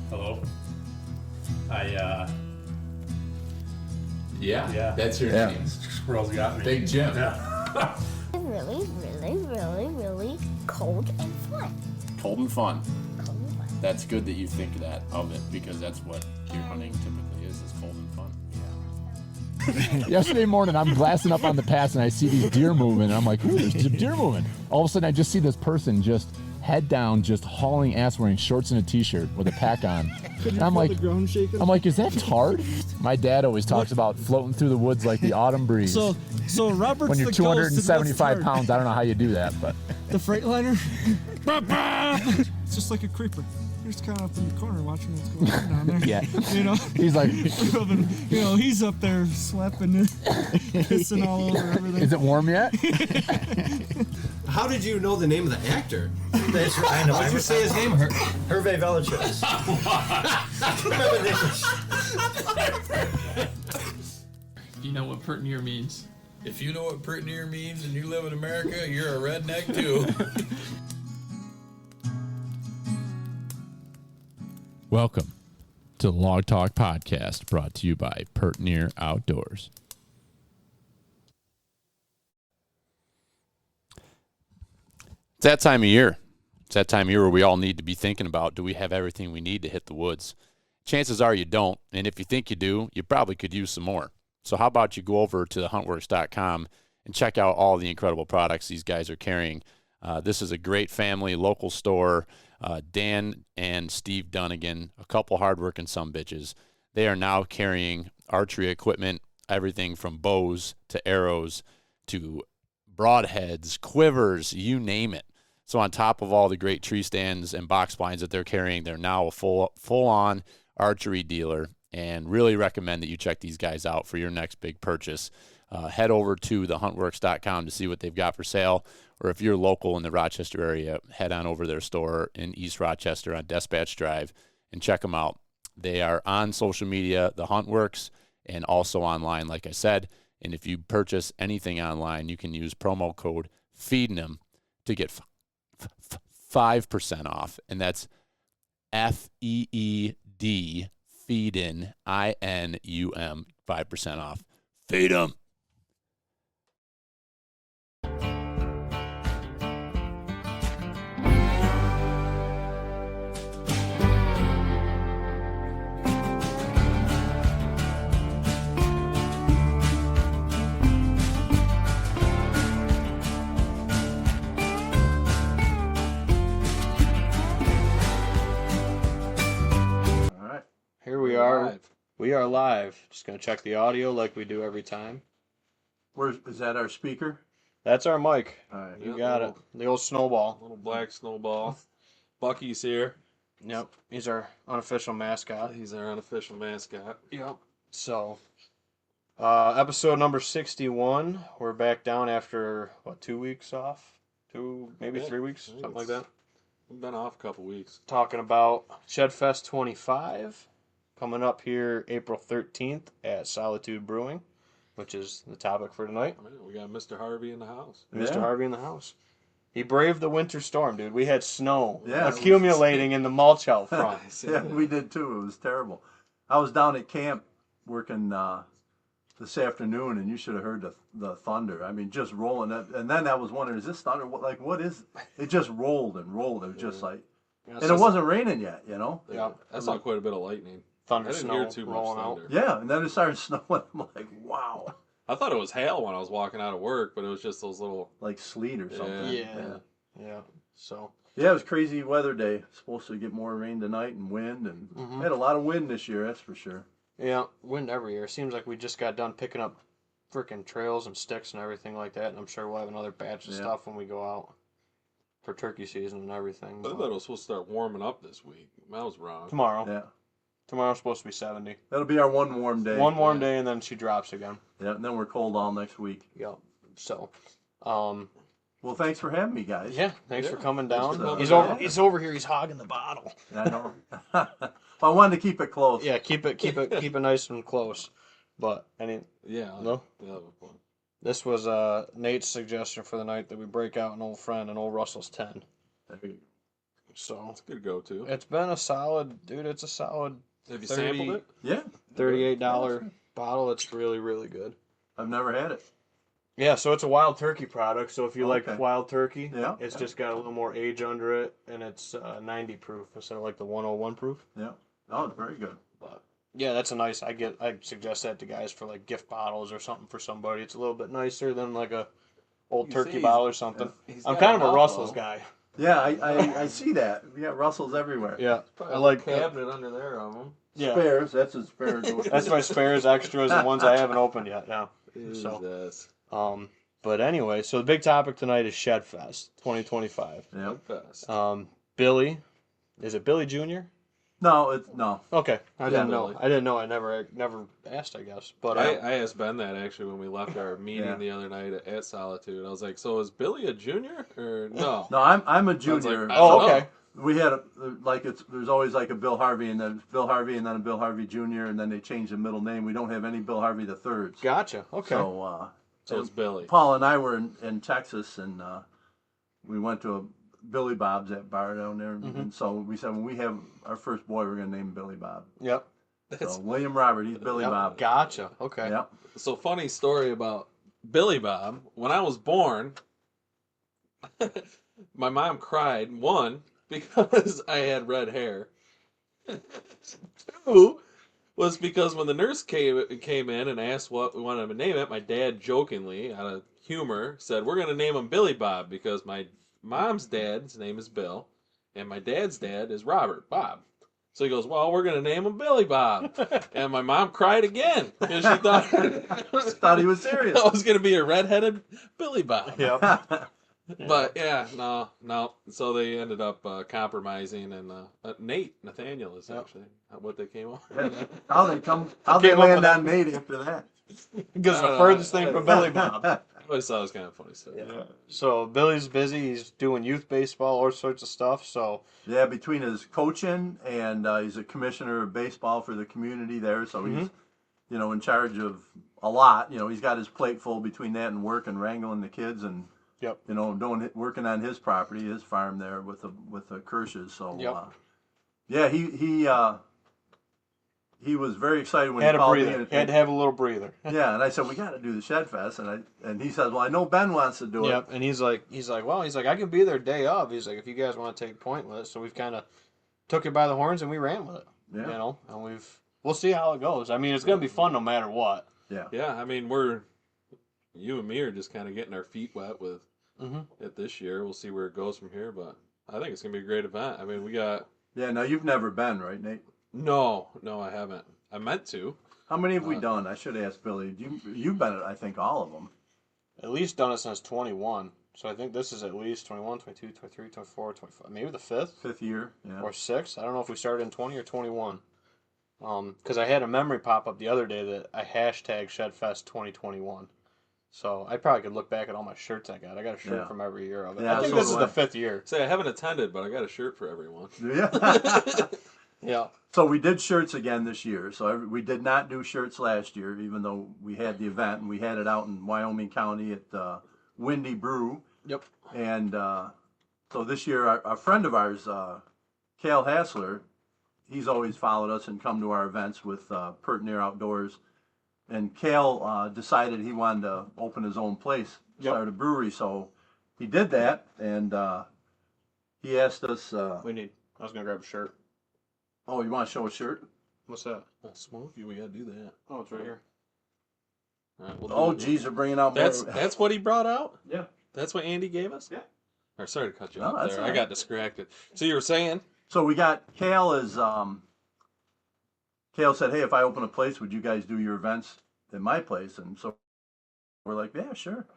Hello. Yeah, that's your name. Squirrels got me. Big Jim. Yeah. Really cold and fun. Cold and fun. Cold and fun. That's good that you think that of it, because that's what deer hunting typically is cold and fun. Yesterday morning, I'm glassing up on the pass, and I see these deer moving, and I'm like, ooh, there's some deer moving. All of a sudden, I just see this person just head down, just hauling ass, wearing shorts and a t-shirt with a pack on. And I'm like, is that Tard? My dad always talks about floating through the woods like the autumn breeze. So Robert's when you're the 275 pounds, I don't know how you do that, but the Freightliner. It's just like a creeper. You're just kind of up in the corner watching what's going on down there. Yeah. You know. He's like, he's up there slapping it, pissing all over everything. is it warm yet? How did you know the name of the actor? That's I know. Why did you say his name? Hervé Villechaize. Remember this? You know what pert near means. If you know what pert near means and you live in America, you're a redneck too. Welcome to the Log Talk Podcast, brought to you by Pert Near Outdoors. It's that time of year. It's that time of year where we all need to be thinking about, do we have everything we need to hit the woods? Chances are you don't, and if you think you do, you probably could use some more. So how about you go over to thehuntworks.com and check out all the incredible products these guys are carrying. This is a great family, local store. Dan and Steve Dunnigan, a couple hardworking sumbitches. They are now carrying archery equipment, everything from bows to arrows to broadheads, quivers, you name it. So on top of all the great tree stands and box blinds that they're carrying, they're now a full-on archery dealer, and really recommend that you check these guys out for your next big purchase. Head over to thehuntworks.com to see what they've got for sale, or if you're local in the Rochester area, head on over to their store in East Rochester on Dispatch Drive and check them out. They are on social media, The Huntworks, and also online, like I said. And if you purchase anything online, you can use promo code FEEDIN'Em to get 5% off, and that's FEED, FEEDIN, INUM, 5% off. Feed 'em. Here we are. Live. We are live. Just going to check the audio like we do every time. Is that our speaker? That's our mic. All right. You got it. The old snowball. Little black snowball. Bucky's here. Yep. He's our unofficial mascot. He's our unofficial mascot. Yep. So, episode number 61. We're back down after, 2 weeks off? Maybe 3 weeks? Something like that. We've been off a couple weeks. Talking about Shedfest 25. Coming up here April 13th at Solitude Brewing, which is the topic for tonight. We got Mr. Harvey in the house. Mr. Harvey in the house. He braved the winter storm, dude. We had snow accumulating in the mulch out front. Yeah, we did too. It was terrible. I was down at camp working this afternoon, and you should have heard the thunder. I mean, just rolling. And then I was wondering, is this thunder? What is it? It just rolled and rolled. It was just like, and it wasn't raining yet, you know? Yeah, I saw quite a bit of lightning. Thunder, I didn't snow, hear too much rolling thunder. out. Yeah, and then it started snowing. I'm like, wow. I thought it was hail when I was walking out of work, but it was just those little... Like sleet or something. Yeah. So. Yeah, it was crazy weather day. Supposed to get more rain tonight and wind, and had a lot of wind this year, that's for sure. Yeah, wind every year. Seems like we just got done picking up freaking trails and sticks and everything like that, and I'm sure we'll have another batch of stuff when we go out for turkey season and everything. I thought it was supposed to start warming up this week. I was wrong. Tomorrow. Yeah. Tomorrow's supposed to be 70. That'll be our one warm day. One warm day, and then she drops again. Yeah, and then we're cold all next week. Yep. So, well, thanks for having me, guys. Yeah, thanks for coming down. He's over here. He's hogging the bottle. I know. I wanted to keep it close. Yeah, keep it nice and close. But no. Yeah, This was Nate's suggestion for the night that we break out an old friend, an old Russell's 10. So It's a good go-to. it's been a solid, dude. It's a solid. Have you sampled it? Yeah. $38 bottle. It's really, really good. I've never had it. Yeah, so it's a wild turkey product. So if you Okay. like wild turkey, Yeah. it's just got a little more age under it, and it's 90 proof instead of like the 101 proof. Yeah. Oh, it's very good. But yeah, that's a nice. I suggest that to guys for like gift bottles or something for somebody. It's a little bit nicer than like a old You turkey see bottle or something. he's I'm got kind of a enough, Russell's though. guy. Yeah, I see that. We got Russells everywhere. Yeah, Probably I like a cabinet under there of them. Yeah, Spares. That's a spare. that's my spares, extras, and ones I haven't opened yet. Yeah. So, Jesus. but anyway, so the big topic tonight is Shedfest 2025. Yeah. Fest. Billy, is it Billy Jr.? No, it's no. Okay, I didn't know. Billy. I didn't know. I never asked. I guess, but I asked Ben that actually when we left our meeting Yeah. the other night at Solitude. I was like, "So is Billy a junior or no?" No, I'm a I was like, junior. I don't know. okay. We had there's always like a Bill Harvey and then Bill Harvey and then a Bill Harvey Jr. and then they changed the middle name. We don't have any Bill Harvey the thirds. Gotcha. Okay. So it's Billy. Paul and I were in Texas and we went to a Billy Bob's that bar down there, and so we said when we have our first boy, we're gonna name him Billy Bob. Yep. So William Robert, he's Billy Yep. Bob. Gotcha. Okay. Yep. So funny story about Billy Bob. When I was born, my mom cried. One, because I had red hair. Two, was because when the nurse came in and asked what we wanted to name it, my dad jokingly, out of humor, said, "We're going to name him Billy Bob because my mom's dad's name is Bill, and my dad's dad is Robert Bob." So he goes, "Well, we're going to name him Billy Bob." And my mom cried again because she thought he was serious. I was going to be a redheaded Billy Bob. Yep. But yeah, no. So they ended up compromising, and Nathaniel is actually what they came up with. How they Came land up on Nate after that? Because the I don't furthest know. thing from Billy Bob. I always thought it was kind of funny stuff. Yeah. So Billy's busy. He's doing youth baseball, all sorts of stuff. So Yeah, between his coaching and he's a commissioner of baseball for the community there, so he's in charge of a lot. He's got his plate full between that and work and wrangling the kids and Yep. working on his property, his farm there with the Kirsches. So Yep. yeah, he was very excited when had he a called breather. me. Had to have a little breather. Yeah, and I said we got to do the Shedfest, and he says, well, I know Ben wants to do it. Yep. And he's like, I can be there day of. He's like, if you guys want to take point with it. So we've kind of took it by the horns and we ran with it. Yeah. And we'll see how it goes. I mean, it's gonna be fun no matter what. Yeah. I mean, you and me are just kind of getting our feet wet with it this year. We'll see where it goes from here, but I think it's gonna be a great event. I mean, we got. Yeah. Now you've never been, right, Nate? No, I haven't. I meant to. How many have we done? I should ask Billy. You've been at, I think, all of them. At least done it since 21. So I think this is at least 21, 22, 23, 24, 25. Maybe the fifth year, yeah. or sixth. I don't know if we started in 20 or 21. Because I had a memory pop up the other day that I hashtag Shedfest 2021. So I probably could look back at all my shirts I got. I got a shirt from every year of it. Yeah, I think so this is do the I. fifth year. Say I haven't attended, but I got a shirt for everyone. Yeah. Yeah. So we did shirts again this year. So we did not do shirts last year, even though we had the event and we had it out in Wyoming County at Windy Brew. Yep. And so this year, a friend of ours, Cal Hassler, he's always followed us and come to our events with Pert Near Outdoors. And Cal decided he wanted to open his own place, start a brewery. So he did that, and he asked us. I was gonna grab a shirt. Oh, you want to show a shirt? What's that? Oh, Smokey, we gotta do that. Oh, it's right here. All right, we'll do Oh, it. geez, they're bringing out That's more. that's what he brought out. Yeah. That's what Andy gave us. Yeah. Or sorry to cut you No, off that's there. all I right. got distracted. So you were saying? So we got Cal Cal said, hey, if I open a place, would you guys do your events at my place? And so we're like, yeah, sure.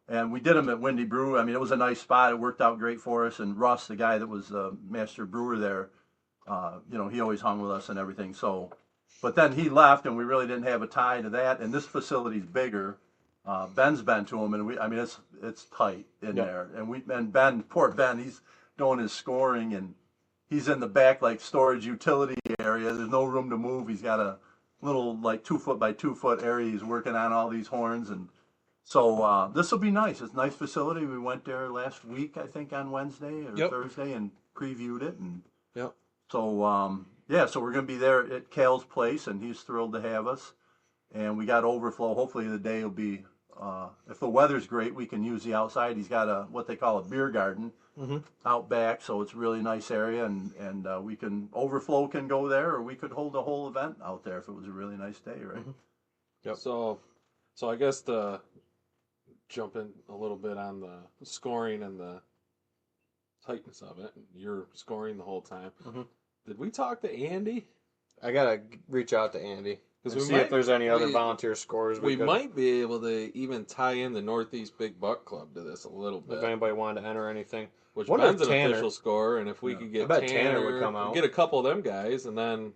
And we did them at Windy Brew. I mean, it was a nice spot. It worked out great for us. And Russ, the guy that was the master brewer there, he always hung with us and everything. So, but then he left, and we really didn't have a tie to that. And this facility's bigger. Ben's been to him, and it's tight in there. And Ben, poor Ben, he's doing his scoring, and he's in the back like storage utility area. There's no room to move. He's got a little like 2 foot by 2 foot area. He's working on all these horns, and So this will be nice. It's a nice facility. We went there last week, I think, on Wednesday or Yep. Thursday, and previewed it. And Yep. so yeah, so we're going to be there at Cal's place, and he's thrilled to have us. And we got overflow. Hopefully the day will be, if the weather's great, we can use the outside. He's got what they call a beer garden out back, so it's a really nice area, and we can, overflow can go there, or we could hold a whole event out there if it was a really nice day, right? Yep. So I guess to jump in a little bit on the scoring and the tightness of it, you're scoring the whole time. Did we talk to Andy? I gotta reach out to Andy and we see might- if there's any other we- volunteer scorers. We could- might be able to even tie in the Northeast Big Buck Club to this a little bit. If anybody wanted to enter anything, Which Wonder if Ben's an Tanner- official scorer, and if we could get I bet Tanner would come out. get a couple of them guys, and then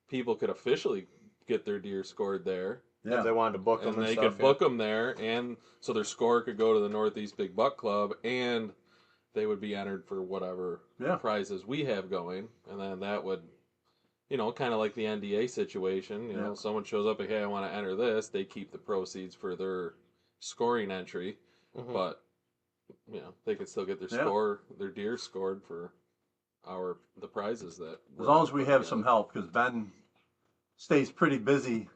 people could officially get their deer scored there. if they wanted to book them And they stuff, could book them there, and so their score could go to the Northeast Big Buck Club, and they would be entered for whatever prizes we have going, and then that would, kind of like the NDA situation. You know, someone shows up, like, hey, I want to enter this. They keep the proceeds for their scoring entry, but they could still get their deer scored for the prizes that. As long as we have some help, because Ben stays pretty busy.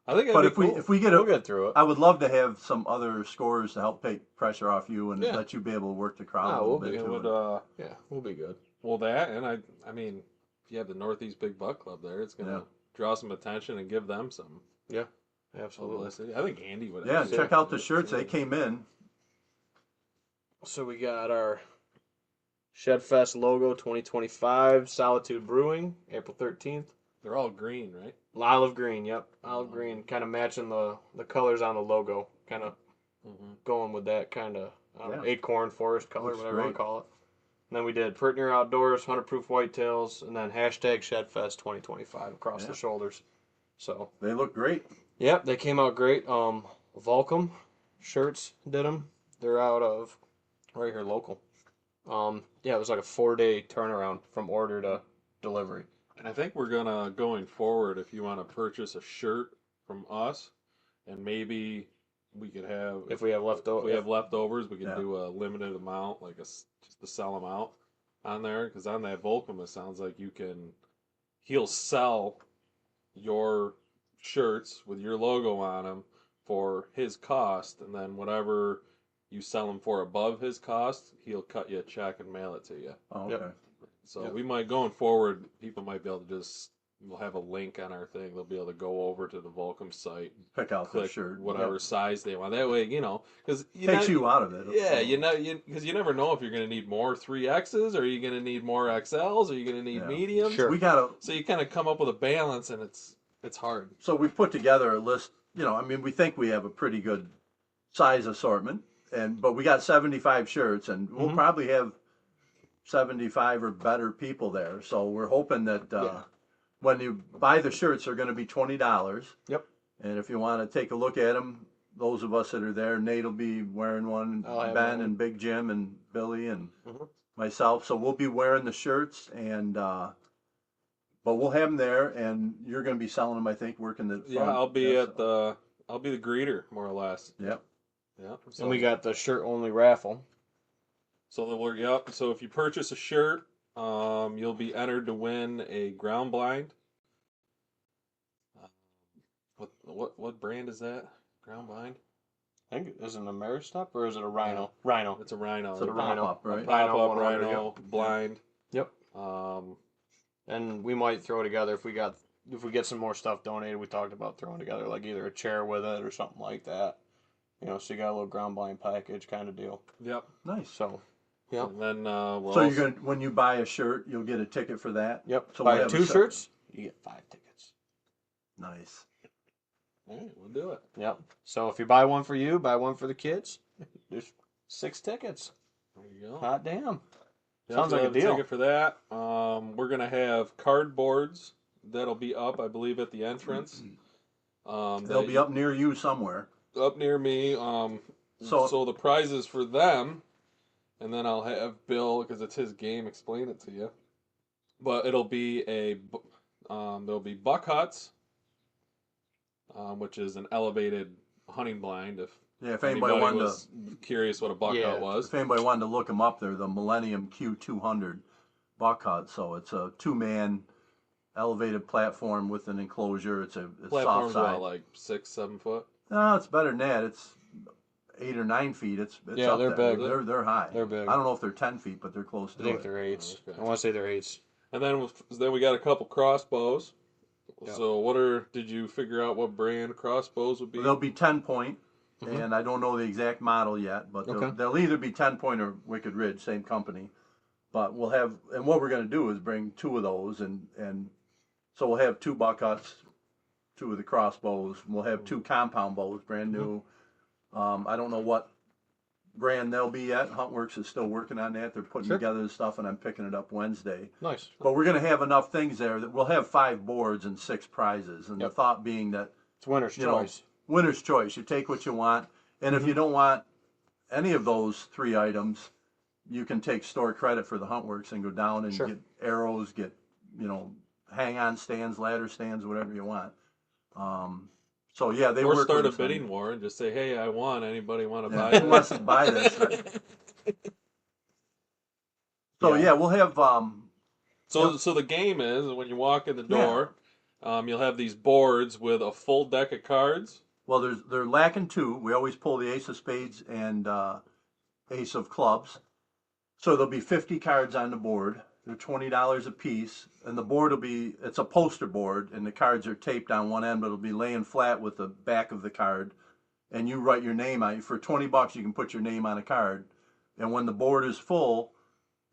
I think. But if we get we'll get through it. I would love to have some other scorers to help take pressure off you and Yeah. let you be able to work the crowd a we'll little bit be, too. we'll be good. Well, that, and I mean, if you have the Northeast Big Buck Club there, it's gonna draw some attention and give them some. Yeah, absolutely. Publicity. I think Andy would. Yeah, actually- check out the shirts. They came in. So we got our Shedfest logo 2025, Solitude Brewing, April 13th. They're all green, right? Olive green, yep. Olive green, kind of matching the colors on the logo. Kind of going with that kind of acorn forest color, Looks whatever you want great. to call it. And then we did Pert Near Outdoors, 100 Proof Whitetails, and then hashtag Shedfest 2025 across the shoulders. So They look great. yep, they came out great. Volcom shirts did them. They're out of right here local. Yeah, it was like a 4-day turnaround from order to delivery. And I think we're gonna, going forward, if you want to purchase a shirt from us, and maybe we could have, If we have leftover, if we have leftovers, we could Yeah. do a limited amount, like just to sell them out on there. Because on that Volcom, it sounds like he'll sell your shirts with your logo on them for his cost, and then whatever you sell them for above his cost, he'll cut you a check and mail it to you. Oh, okay. Yep. So we might, going forward, people might be able to we'll have a link on our thing. They'll be able to go over to the Volcom site, Pick out the click shirt. whatever size they want. That way, because Takes you out of it. Yeah, because you never know if you're going to need more 3Xs, or are you going to need more XLs, or are you going to need mediums. Sure. We got So you kind of come up with a balance, and it's hard. So we put together a list. I mean, we think we have a pretty good size assortment, but we got 75 shirts, and we'll probably have 75 or better people there. So we're hoping that when you buy the shirts, they're going to be $20. Yep. And if you want to take a look at them, those of us that are there, Nate will be wearing one, I'll have Ben one. and Big Jim and Billy and myself. So we'll be wearing the shirts, and but we'll have them there, and you're going to be selling them, I think, working the front. Yeah, I'll be so- I'll be the greeter, more or less. Yep. Yeah. And we got the shirt only raffle. So So if you purchase a shirt, you'll be entered to win a ground blind. What brand is that? Ground blind? I think is it an Ameristop or is it a Rhino? Rhino. It's a Rhino. It's a The Rhino. pop-up, right? Pop-up 100, Rhino yep. blind. Yep. Um, And we might throw together if we get some more stuff donated. We talked about throwing together like either a chair with it or something like that. So you got a little ground blind package kind of deal. Yep. Nice. So, yep. And then So you're going to, when you buy a shirt, you'll get a ticket for that? Yep. So Buy we'll have a 2 set- shirts, you get 5 tickets. Nice. All right, we'll do it. Yep. So if you buy one for you, buy one for the kids. There's 6 tickets. There you go. Hot damn. Yep, Sounds so like a have deal. ticket for that. We're gonna have cardboards that'll be up, I believe, at the entrance. They'll be up near you somewhere. up near me. So the prizes for them, and then I'll have Bill, because it's his game, explain it to you. But it'll be there'll be buck huts, which is an elevated hunting blind. If Yeah, if anybody wanted was curious what a buck Yeah. hut was. If anybody wanted to look them up, they're the Millennium Q200 buck hut. So it's a 2-man elevated platform with an enclosure. It's soft Platform's side. what, like 6-7 foot? No, it's better than that. It's 8 or 9 feet. It's Yeah, up they're there. big. They're high. They're big. I don't know if they're 10 feet, but they're close to I think it. they're 8s. Okay. I want to say they're 8s. And then we got a couple crossbows. Yep. So did you figure out what brand crossbows would be? They'll be 10-point, and I don't know the exact model yet, but they'll either be 10-point or Wicked Ridge, same company. But we'll have, and what we're going to do is bring 2 of those, and so we'll have 2 buck huts, 2 of the crossbows. We'll have 2 compound bows, brand new. I don't know what brand they'll be at. Huntworks is still working on that. They're putting together the stuff, and I'm picking it up Wednesday. Nice. But we're going to have enough things there that we'll have 5 boards and 6 prizes. And the thought being that It's winner's choice. Winner's choice. You take what you want, and if you don't want any of those 3 items, you can take store credit for the Huntworks and go down and get arrows, get hang-on stands, ladder stands, whatever you want. So yeah, they or work start a with us on- bidding war and just say, "Hey, I won. Anybody want to buy Who this?" wants to buy this? So yeah, we'll have. So the game is when you walk in the door, you'll have these boards with a full deck of cards. Well, they're lacking 2. We always pull the ace of spades and ace of clubs. So there'll be 50 cards on the board. They're $20 a piece, and the board it's a poster board, and the cards are taped on one end, but it'll be laying flat with the back of the card, and you write your name on it. For $20, you can put your name on a card, and when the board is full,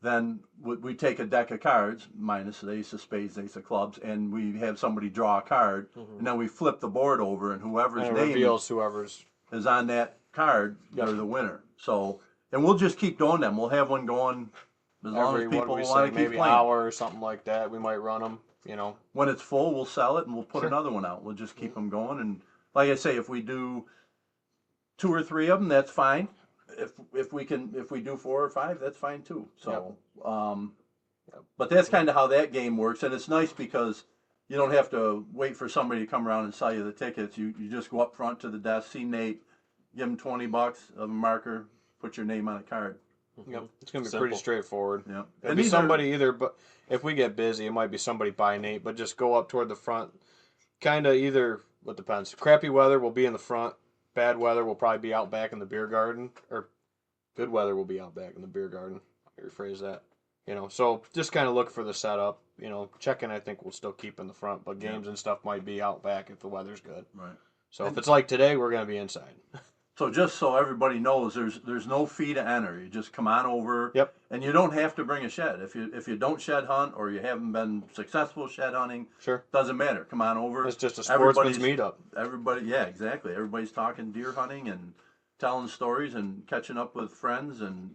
then we take a deck of cards, minus the ace of spades, ace of clubs, and we have somebody draw a card, and then we flip the board over, and whoever's And it name reveals whoever's is on that card, they're the winner. So, and we'll just keep doing them. We'll have one going as long as people want to keep maybe playing. an hour or something like that. We might run them. When it's full, we'll sell it and we'll put another one out. We'll just keep them going. And like I say, if we do 2 or 3 of them, that's fine. If we do 4 or 5, that's fine too. So, but that's kind of how that game works, and it's nice because you don't have to wait for somebody to come around and sell you the tickets. You just go up front to the desk, see Nate, give him $20 of a marker, put your name on a card. Yep, it's gonna be pretty straightforward. Yeah, it'll be somebody but if we get busy, it might be somebody by Nate, but just go up toward the front. Kind of either, what depends. Crappy weather will be in the front. Bad weather will probably be out back in the beer garden, or good weather will be out back in the beer garden. I'll rephrase that. So just kind of look for the setup. Check-in I think we'll still keep in the front, but games and stuff might be out back if the weather's good. Right. So if it's like today, we're gonna be inside. So just so everybody knows, there's no fee to enter. You just come on over. Yep. And you don't have to bring a shed. If you don't shed hunt or you haven't been successful shed hunting, doesn't matter. Come on over. It's just a sportsman's meetup. Everybody, yeah, exactly. Everybody's talking deer hunting and telling stories and catching up with friends, and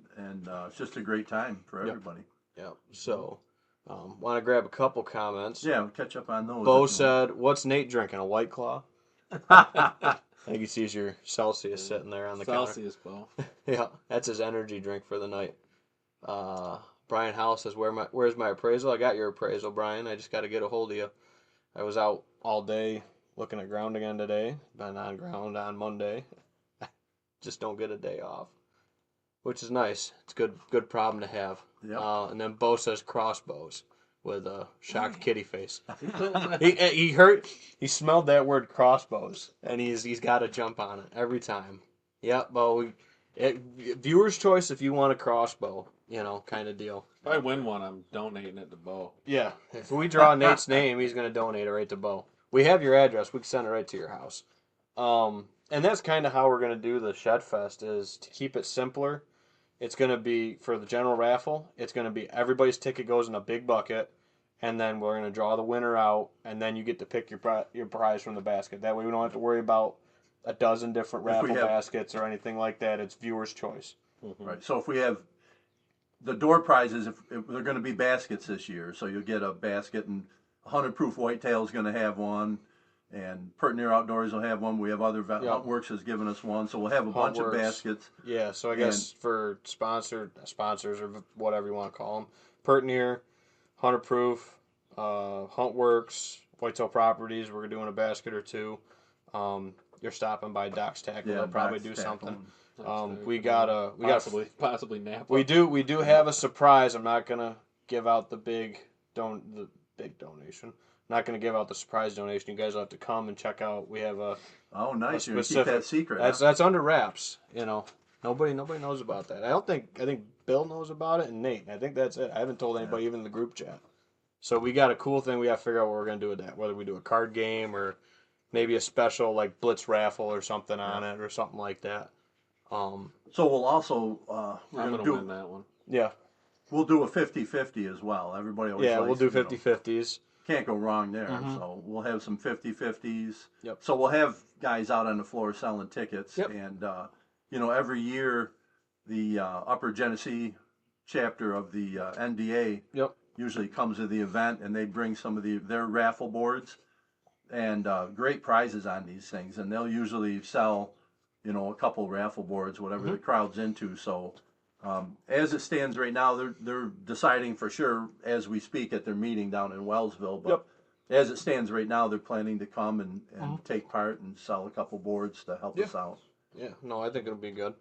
it's just a great time for everybody. Yep. So, want to grab a couple comments. Yeah, we'll catch up on those. Bo said, "What's Nate drinking? A White Claw?" I think he sees your Celsius sitting there on the Celsius, Bo. Yeah, that's his energy drink for the night. Brian House says, "Where's my appraisal? I got your appraisal, Brian. I just got to get a hold of you. I was out all day looking at ground again today. Been on ground on Monday. Just don't get a day off, which is nice. It's a good problem to have." Yep. And then Bo says crossbows with a shocked kitty face. He smelled that word crossbows, and he's got to jump on it every time. Yep, Bo. Viewer's choice if you want a crossbow, kind of deal. If I win one, I'm donating it to Bo. Yeah, if we draw Nate's name, he's going to donate it right to Bo. We have your address. We can send it right to your house. And that's kind of how we're going to do the Shedfest, is to keep it simpler. It's going to be, for the general raffle, it's going to be everybody's ticket goes in a big bucket, and then we're going to draw the winner out, and then you get to pick your prize from the basket. That way we don't have to worry about a dozen different raffle baskets or anything like that. It's viewer's choice. Right. So if we have the door prizes, if they're going to be baskets this year, so you'll get a basket, and 100 Proof Whitetails is going to have one, and Pert Near Outdoors will have one. We have other Huntworks has given us one, so we'll have a bunch of baskets. Yeah, so I guess for sponsors or whatever you want to call them, Pert Near, 100 Proof, Huntworks, Whitetail Properties, we're doing a basket or two. you're stopping by Doc's Tackle, Yeah, they'll probably Doc's do Tackle. something. We got possibly Napa. we do have a surprise. I'm not gonna give out the big donation. I'm not gonna give out the surprise donation. You guys will have to come and check out. We have a Oh, nice. a You're gonna keep that secret. That's under wraps. You know, nobody knows about that. I think Bill knows about it and Nate. I think that's it. I haven't told anybody even in the group chat. So we got a cool thing. We got to figure out what we're gonna do with that. Whether we do a card game or maybe a special like Blitz raffle or something on it or something like that. So we'll also I'm gonna win that one. Yeah. We'll do a 50-50 as well. Everybody always Yeah, likes, we'll do 50-50s. Can't go wrong there. Mhm. So we'll have some 50-50s. Yep. So we'll have guys out on the floor selling tickets. Yep. And, every year the Upper Genesee chapter of the NDA usually comes to the event, and they bring some of their raffle boards and great prizes on these things. And they'll usually sell, a couple raffle boards, whatever the crowd's into. So as it stands right now, they're deciding for sure as we speak at their meeting down in Wellsville. But as it stands right now, they're planning to come and take part and sell a couple boards to help us out. Yeah, no, I think it'll be good.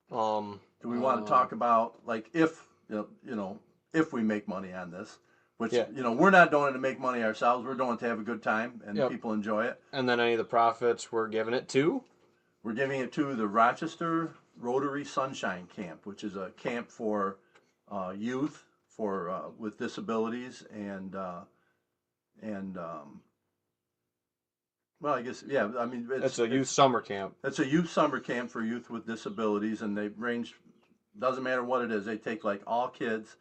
Do we want to talk about like if we make money on this, which we're not doing it to make money ourselves. We're doing it to have a good time and people enjoy it. And then any of the profits we're giving it to? We're giving it to the Rochester Rotary Sunshine Camp, which is a camp for youth with disabilities and well, I guess it's a youth summer camp. It's a youth summer camp for youth with disabilities, and they range. Doesn't matter what it is. They take like all kids.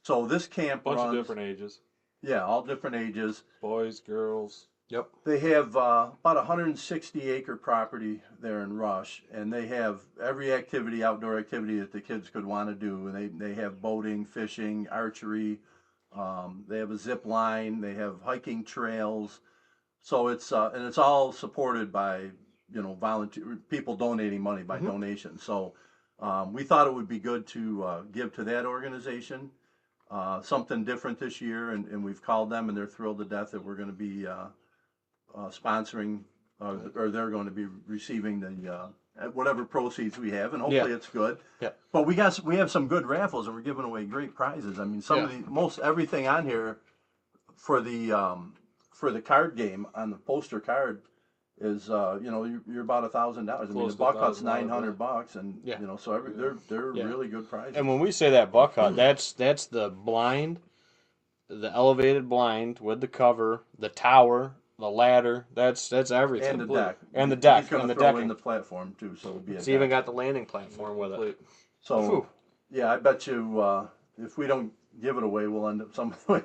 So this camp bunch runs, of different ages. Yeah, all different ages. Boys, girls. Yep. They have about 160-acre property there in Rush, and they have every outdoor activity that the kids could want to do. And they have boating, fishing, archery. They have a zip line. They have hiking trails. So it's all supported by volunteer people donating money by donation. So we thought it would be good to give to that organization something different this year, and we've called them, and they're thrilled to death that we're going to be sponsoring, or they're going to be receiving the whatever proceeds we have, and hopefully it's good. Yeah. But we have some good raffles, and we're giving away great prizes. I mean, most everything on here for the card game on the poster card is you're about $1,000. I mean, the buck hut's $900, and so they're really good prizes. And when we say that buck hut, that's the blind, the elevated blind with the cover, the tower, the ladder. That's everything. And the deck. And the deck. He's going to throw in the platform too, so it'll be. It's even got the landing platform with it. So yeah, I bet you if we don't give it away, we'll end up somewhere.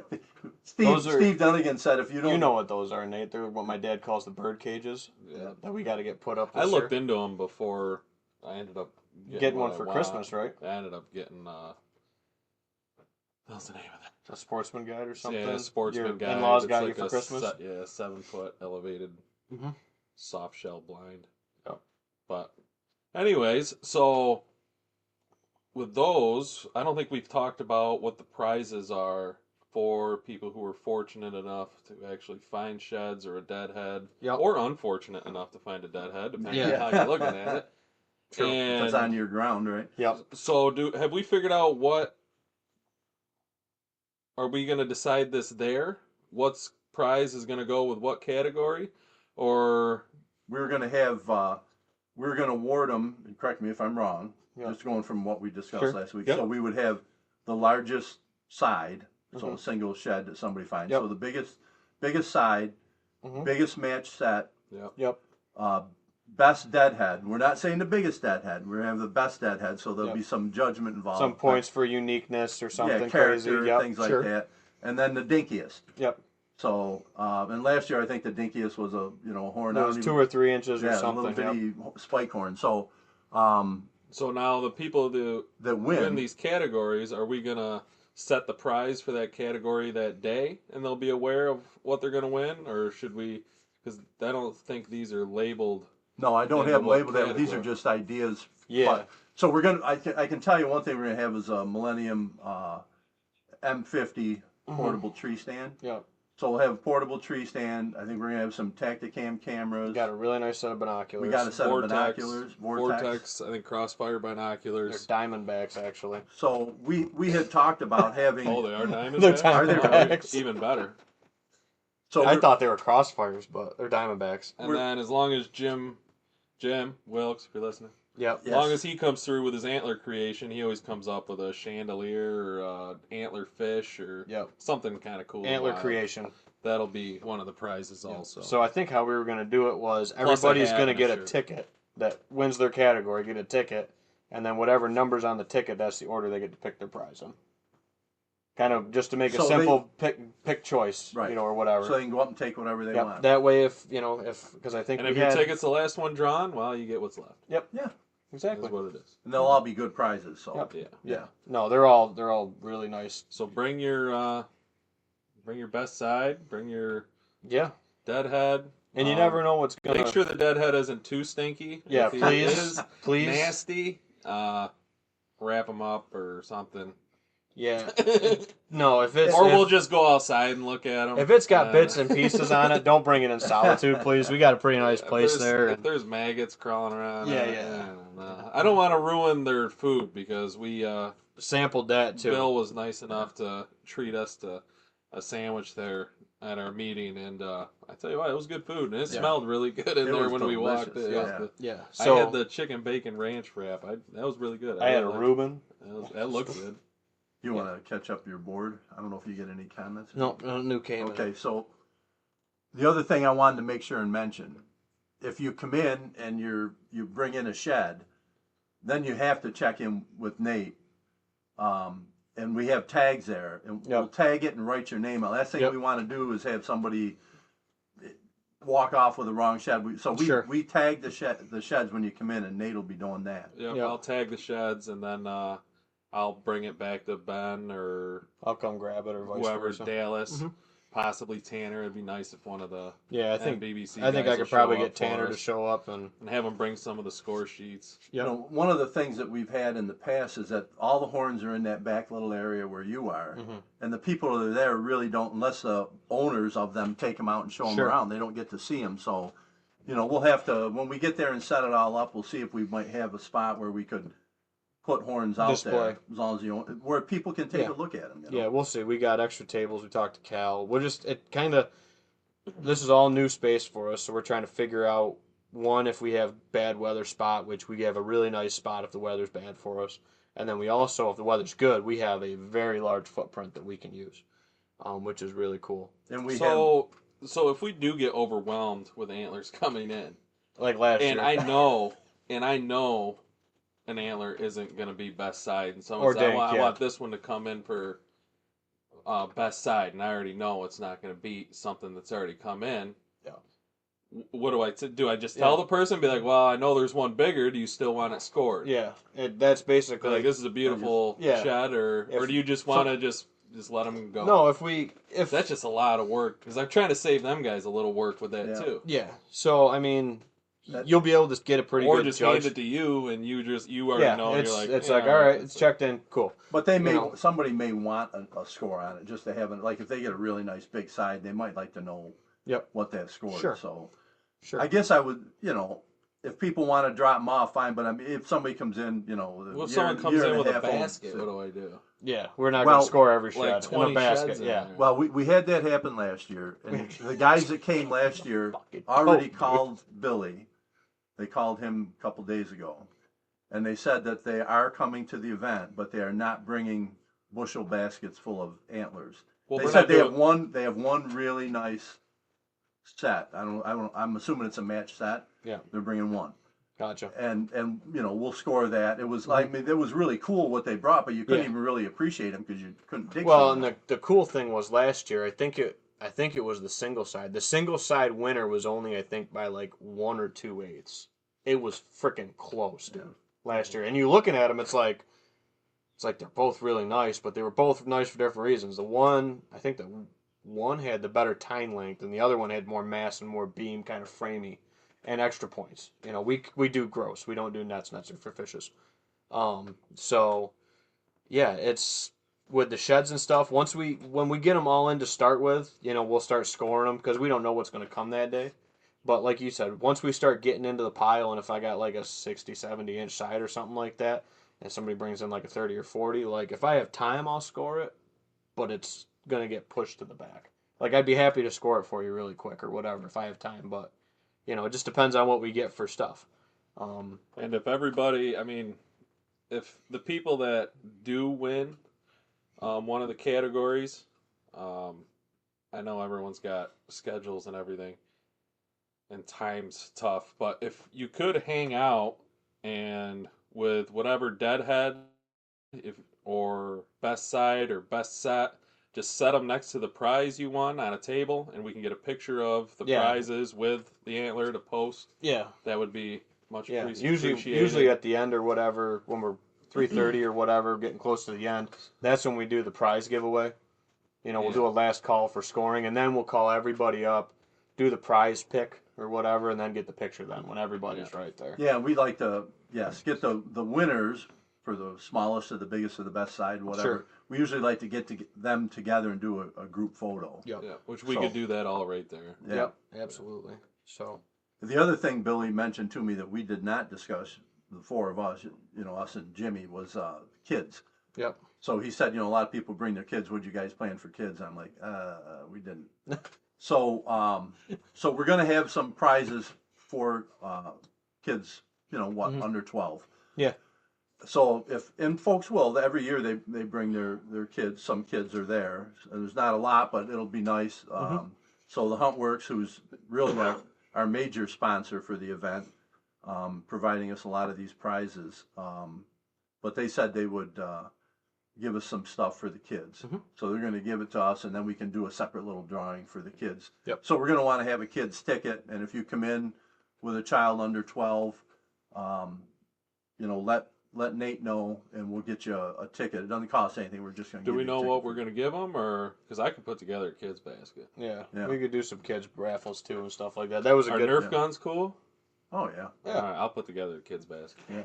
Steve Dunnigan said if you don't. You know what those are, Nate. They're what my dad calls the bird cages. Yeah. That we got to get put up. I looked into them before. I ended up getting one for Christmas, right? I ended up getting what's the name of that? A sportsman guide or something. Yeah, sportsman Your guide. in-laws It's got like you for Christmas. 7-foot elevated Mhm. soft shell blind. Yep. But anyways, so with those, I don't think we've talked about what the prizes are for people who are fortunate enough to actually find sheds or a deadhead, or unfortunate enough to find a deadhead, depending on how you're looking at it. True. And it's on your ground, right? Yep. So have we figured out what? Are we going to decide this there? What's prize is going to go with what category? Or we're going to have we're going to award them, and correct me if I'm wrong, just going from what we discussed last week. So we would have the largest side, so a single shed that somebody finds. So the biggest side, biggest match set. Best deadhead. We're not saying the biggest deadhead. We're going to have the best deadhead, so there'll be some judgment involved. Some points for uniqueness or something character, crazy. Things like that. And then the dinkiest. Yep. So, and last year I think the dinkiest was a horn. It was 2 or 3 inches or something. A little bitty spike horn. So, so now the people that win these categories, are we gonna set the prize for that category that day, and they'll be aware of what they're gonna win, or should we? Because I don't think these are labeled. No, I don't have labeled that. These are just ideas. Yeah. So we're gonna. I can tell you one thing we're gonna have is a Millennium M50 portable tree stand. Yeah. So we'll have a portable tree stand. I think we're gonna have some Tacticam cameras. We got a really nice set of binoculars. We got a set of binoculars. Vortex, I think crossfire They're binoculars. Diamondbacks, actually. So we had talked about having. Oh, they are Diamondbacks? They're Are they Diamondbacks. Even better. So I thought they were Crossfires, but they're Diamondbacks. And then as long as Jim Wilkes, if you're listening, Yep. as long as he comes through with his antler creation, he always comes up with a chandelier or antler fish or something kind of cool. Antler creation. That'll be one of the prizes also. So I think how we were going to do it was Plus a everybody's hat going to and a get a shirt. ticket that wins their category, get a ticket, and then whatever number's on the ticket, that's the order they get to pick their prize in. Kind of just to make a So simple pick choice, Right. or whatever. So they can go up and take whatever they want. That way, because I think and we if your had, ticket's the last one drawn, well, you get what's left. Yep. Yeah. Exactly. That's what it is. And they'll all be good prizes. So Yep. Yeah. No, they're all really nice. So bring your best side, bring your deadhead. And you never know what's gonna. Make sure the deadhead isn't too stinky. Yeah, If he please, is please. nasty, wrap him up or something. Yeah. No, if it's or we'll just go outside and look at them. If it's got bits and pieces on it, don't bring it in solitude, please. We got a pretty nice place there. If there's maggots crawling around, Yeah. I don't want to ruin their food because we sampled that too. Bill was nice enough to treat us to a sandwich there at our meeting, and I tell you what, it was good food, and it smelled really good in there when we walked in. So I had the chicken bacon ranch wrap. That was really good. I had a really Reuben. That looked good. You want to catch up your board? I don't know if you get any comments. No, new came. Okay, so the other thing I wanted to make sure and mention, if you come in and you bring in a shed, then you have to check in with Nate. And we have tags there, and we'll tag it and write your name on. Last thing we want to do is have somebody walk off with the wrong shed. We tag the sheds when you come in, and Nate will be doing that. Yeah, I'll tag the sheds, and then I'll bring it back to Ben or I'll come grab it or vice whoever, versa. Dallas, possibly Tanner. It'd be nice if one of the I think BBC I think guys I could will probably show get up Tanner for to us show up and have him bring some of the score sheets. You know, one of the things that we've had in the past is that all the horns are in that back little area where you are, and the people that are there really don't, unless the owners of them take them out and show them around, they don't get to see them. So, we'll have to, when we get there and set it all up, we'll see if we might have a spot where we could put horns out there, as long as where people can take a look at them. Yeah, we'll see. We got extra tables. We talked to Cal. This is all new space for us, so we're trying to figure out, one, if we have bad weather spot, which we have a really nice spot if the weather's bad for us. And then we also, if the weather's good, we have a very large footprint that we can use, which is really cool. And so if we do get overwhelmed with antlers coming in, like last year, and I know an antler isn't going to be best side, and someone says, I want this one to come in for best side, and I already know it's not going to beat something that's already come in. Yeah. What do I do? I just tell the person, be like, well, I know there's one bigger. Do you still want it scored? Yeah, that's basically like, this is a beautiful shed, or do you just want to just let them go? No, if that's just a lot of work, because I'm trying to save them guys a little work with that too. Yeah. So I mean, you'll be able to get a pretty good or just judge. hand it to you, and you already know. It's, you're like, it's like, all right, it's checked in, cool. But somebody may want a score on it, just to have it. Like if they get a really nice big side, they might like to know what they've scored. Sure. So, sure. I guess I would, if people want to drop them off, fine. But I mean, if somebody comes in, if someone comes in with a basket, what do I do? Yeah, we're not going to score every shed like 20 in a basket. sheds in Yeah. there. Well, we had that happen last year, and the guys that came last year already called Billy. They called him a couple days ago, and they said that they are coming to the event, but they are not bringing bushel baskets full of antlers. Well, they said they have one really nice set. I'm assuming it's a match set. Yeah. They're bringing one. Gotcha. And we'll score that. It was it was really cool what they brought, but you couldn't even really appreciate them because you couldn't dig. Well, and the cool thing was last year, I think it was the single side. The single side winner was only, I think, by like 1 or 2/8. It was freaking close, dude. Last year, and you looking at them, it's like they're both really nice, but they were both nice for different reasons. I think the one had the better tine length, and the other one had more mass and more beam, kind of framey, and extra points. We do gross. We don't do nets. Nets are for fishes. So, yeah, it's with the sheds and stuff, when we get them all in to start with, we'll start scoring them because we don't know what's going to come that day. But like you said, once we start getting into the pile, and if I got like a 60, 70 inch side or something like that, and somebody brings in like a 30 or 40, like if I have time, I'll score it, but it's going to get pushed to the back. Like I'd be happy to score it for you really quick or whatever if I have time, but it just depends on what we get for stuff. And if everybody, if the people that do win one of the categories, I know everyone's got schedules and everything, and time's tough, but if you could hang out and with whatever deadhead, or best side or best set, just set them next to the prize you won on a table, and we can get a picture of the prizes with the antler to post. Yeah, that would be much appreciated. Usually at the end or whatever, when we're 3:30 or whatever, getting close to the end, that's when we do the prize giveaway. We'll do a last call for scoring, and then we'll call everybody up, do the prize pick or whatever, and then get the picture then when everybody's right there. Yeah, we'd like to, get the winners for the smallest or the biggest or the best side, whatever. Sure. We usually like to get them together and do a group photo. Yep. Yeah, which we could do that all right there. Yeah. Yep, absolutely. So the other thing Billy mentioned to me that we did not discuss, the four of us, us and Jimmy, was kids. Yep. So he said, a lot of people bring their kids. What'd you guys plan for kids? I'm like, we didn't. So we're gonna have some prizes for kids, under 12. Yeah. So and folks will, every year they bring their kids. Some kids are there. There's not a lot, but it'll be nice. So the Hunt Works, who's really our major sponsor for the event, providing us a lot of these prizes. But they said they would give us some stuff for the kids. So they're going to give it to us, and then we can do a separate little drawing for the kids. Yep. So we're going to want to have a kid's ticket, and if you come in with a child under 12, let Nate know, and we'll get you a ticket. It doesn't cost anything. We're just going to. Do we know what we're going to give them, or because I could put together a kids basket? Yeah, we could do some kids raffles too and stuff like that. That was a good. Nerf guns cool? Oh yeah. All right, I'll put together a kids basket. Yeah.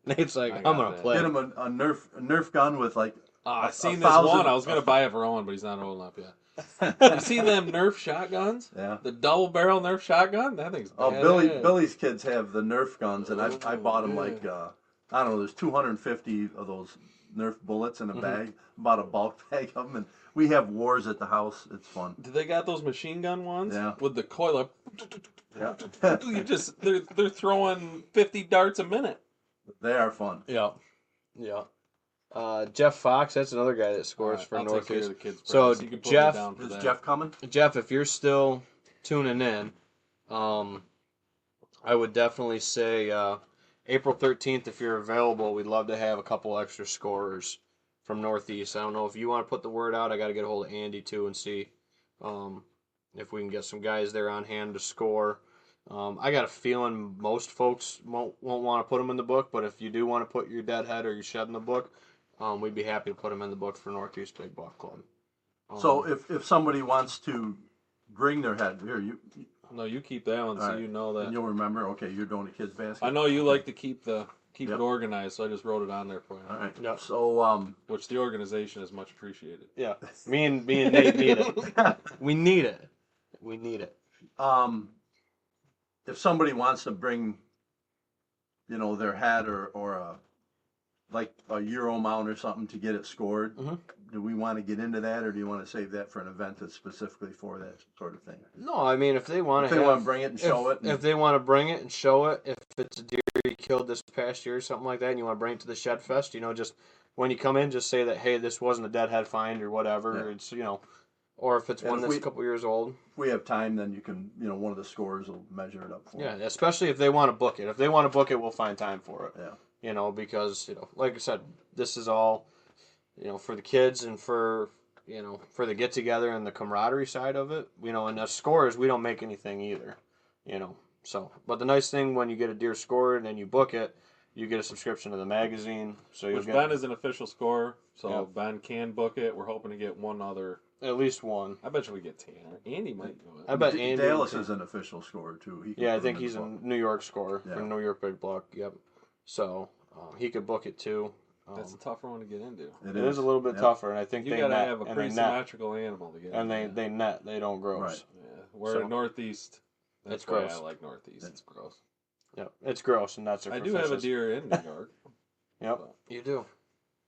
Nate's like, I'm gonna play. Get him a Nerf gun with like. I seen this one. I was gonna buy it for Owen, but he's not old enough yet. You seen them Nerf shotguns? Yeah. The double barrel Nerf shotgun. That thing's. Oh, Billy's kids have the Nerf guns, and I bought them like I don't know. There's 250 of those Nerf bullets in a bag. Bought a bulk bag of them, and we have wars at the house. It's fun. Do they got those machine gun ones? Yeah. With the coil up. Yeah. they're throwing 50 darts a minute. They are fun. Yeah. Yeah. Jeff Fox, that's another guy that scores for Northeast. So Jeff, is Jeff coming? Jeff, if you're still tuning in, I would definitely say April 13th, if you're available, we'd love to have a couple extra scorers from Northeast. I don't know if you want to put the word out. I got to get a hold of Andy too and see if we can get some guys there on hand to score. I got a feeling most folks won't want to put them in the book, but if you do want to put your deadhead or your shed in the book, we'd be happy to put them in the book for Northeast Big Buck Club. So if somebody wants to bring their head here, you keep that one so you know that. And you'll remember. Okay, you're doing a kid's basket. I know you like to keep it organized, so I just wrote it on there for you. All right. Yep. So which the organization is much appreciated. Yeah. Me and Nate need it. We need it. We need it. If somebody wants to bring, their hat or a Euro mount or something to get it scored, do we want to get into that, or do you want to save that for an event that's specifically for that sort of thing? No, I mean, if they want to bring it and show it. If they want to bring it and show it, if it's a deer you killed this past year or something like that, and you want to bring it to the Shedfest, just when you come in, just say that, hey, this wasn't a deadhead find or whatever. Yeah. It's, or if it's one that's a couple years old. If we have time, then you can, one of the scorers will measure it up for you. Yeah, especially if they want to book it. If they want to book it, we'll find time for it. Yeah. Because, like I said, this is all, for the kids and for, for the get-together and the camaraderie side of it. And as scorers, we don't make anything either, So, but the nice thing when you get a deer scored and you book it, you get a subscription to the magazine. So Ben is an official scorer, so Ben can book it. We're hoping to get one other. At least one. I bet you we get Tanner. Andy might do it. I bet Andy. Dallas is an official scorer too. I think he's a New York scorer from New York Big Buck. Yep. So he could book it too. That's a tougher one to get into. It is a little bit tougher, and I think You they gotta net, have a and pretty they net, symmetrical animal to get and into. they net, they don't gross. Right. Yeah. Where So- Northeast, that's It's why gross. I like Northeast. It's gross. Yep, it's gross, and that's. I do have a deer in New York. Yep, you do.